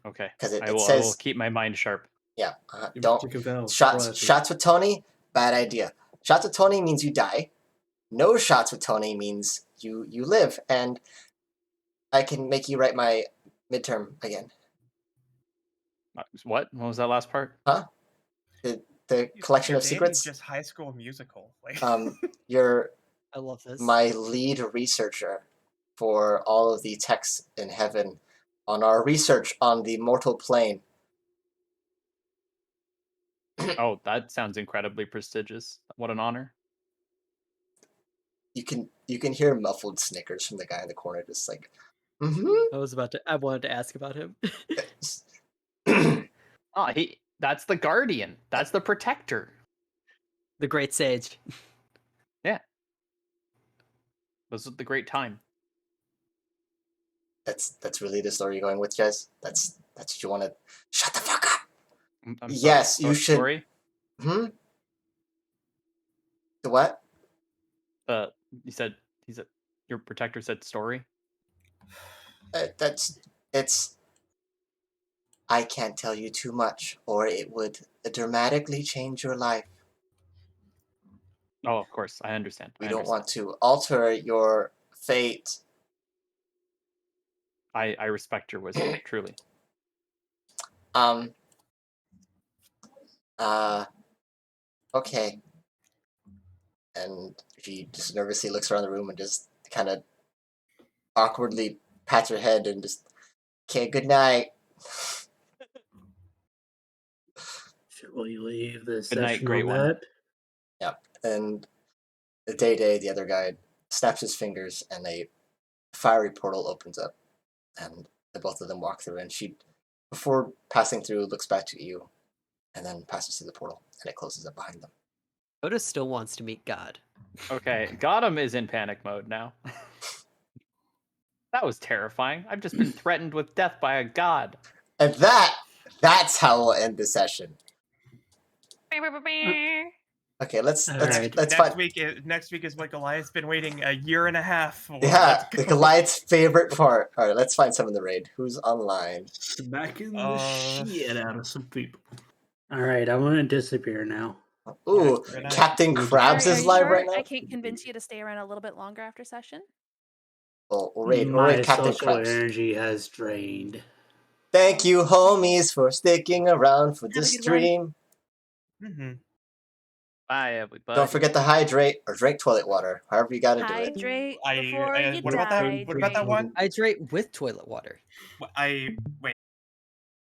Okay. Because it I will says keep my mind sharp. Yeah. Take a vow, classic. Shots with Tony. Bad idea. Shots with Tony means you die. No shots with Tony means you live, and I can make you write my midterm again. What? What was that last part? Huh? The collection of D&D secrets. Just High School Musical. Like... You're I love this. my lead researcher for all of the texts in heaven on our research on the mortal plane. Oh, that sounds incredibly prestigious. What an honor. You can hear muffled snickers from the guy in the corner, just like, I wanted to ask about him. Oh, that's the guardian. That's the protector. The great sage. Yeah. This is the great time. That's really the story you're going with, Jez? That's what you want to... Shut the fuck up! I'm sorry. Yes, you should... Story? The what? You said... Your protector said story? It's... I can't tell you too much, or it would dramatically change your life. Oh, of course. I understand. We don't want to alter your fate. I respect your wisdom, truly. Okay. And she just nervously looks around the room and just kind of awkwardly pats her head and just, okay, good night. Should we leave this Good night, session Great on One. that? Yeah. And Day, the other guy, snaps his fingers and a fiery portal opens up. And the both of them walk through, and she, before passing through, looks back to you and then passes through the portal, and it closes up behind them. Oda still wants to meet God. Okay, Gotham is in panic mode now. That was terrifying. I've just been threatened with death by a god. And that's how we'll end the session. Okay, let's next week is what Goliath's been waiting a year and a half for. Yeah, the Goliath's favorite part. All right, let's find some in the raid. Who's online? Smacking the shit out of some people. All right, I'm gonna disappear now. Ooh, Captain Krabs is live right now. I can't convince you to stay around a little bit longer after session. Well, we'll raid My Captain social Krabs. energy has drained. Thank you, homies, for sticking around for Have this a good stream. Bye, everybody. Don't forget to hydrate or drink toilet water, however you gotta do it. Hydrate before you what about die. that? What about that one? Hydrate with toilet water. Wait.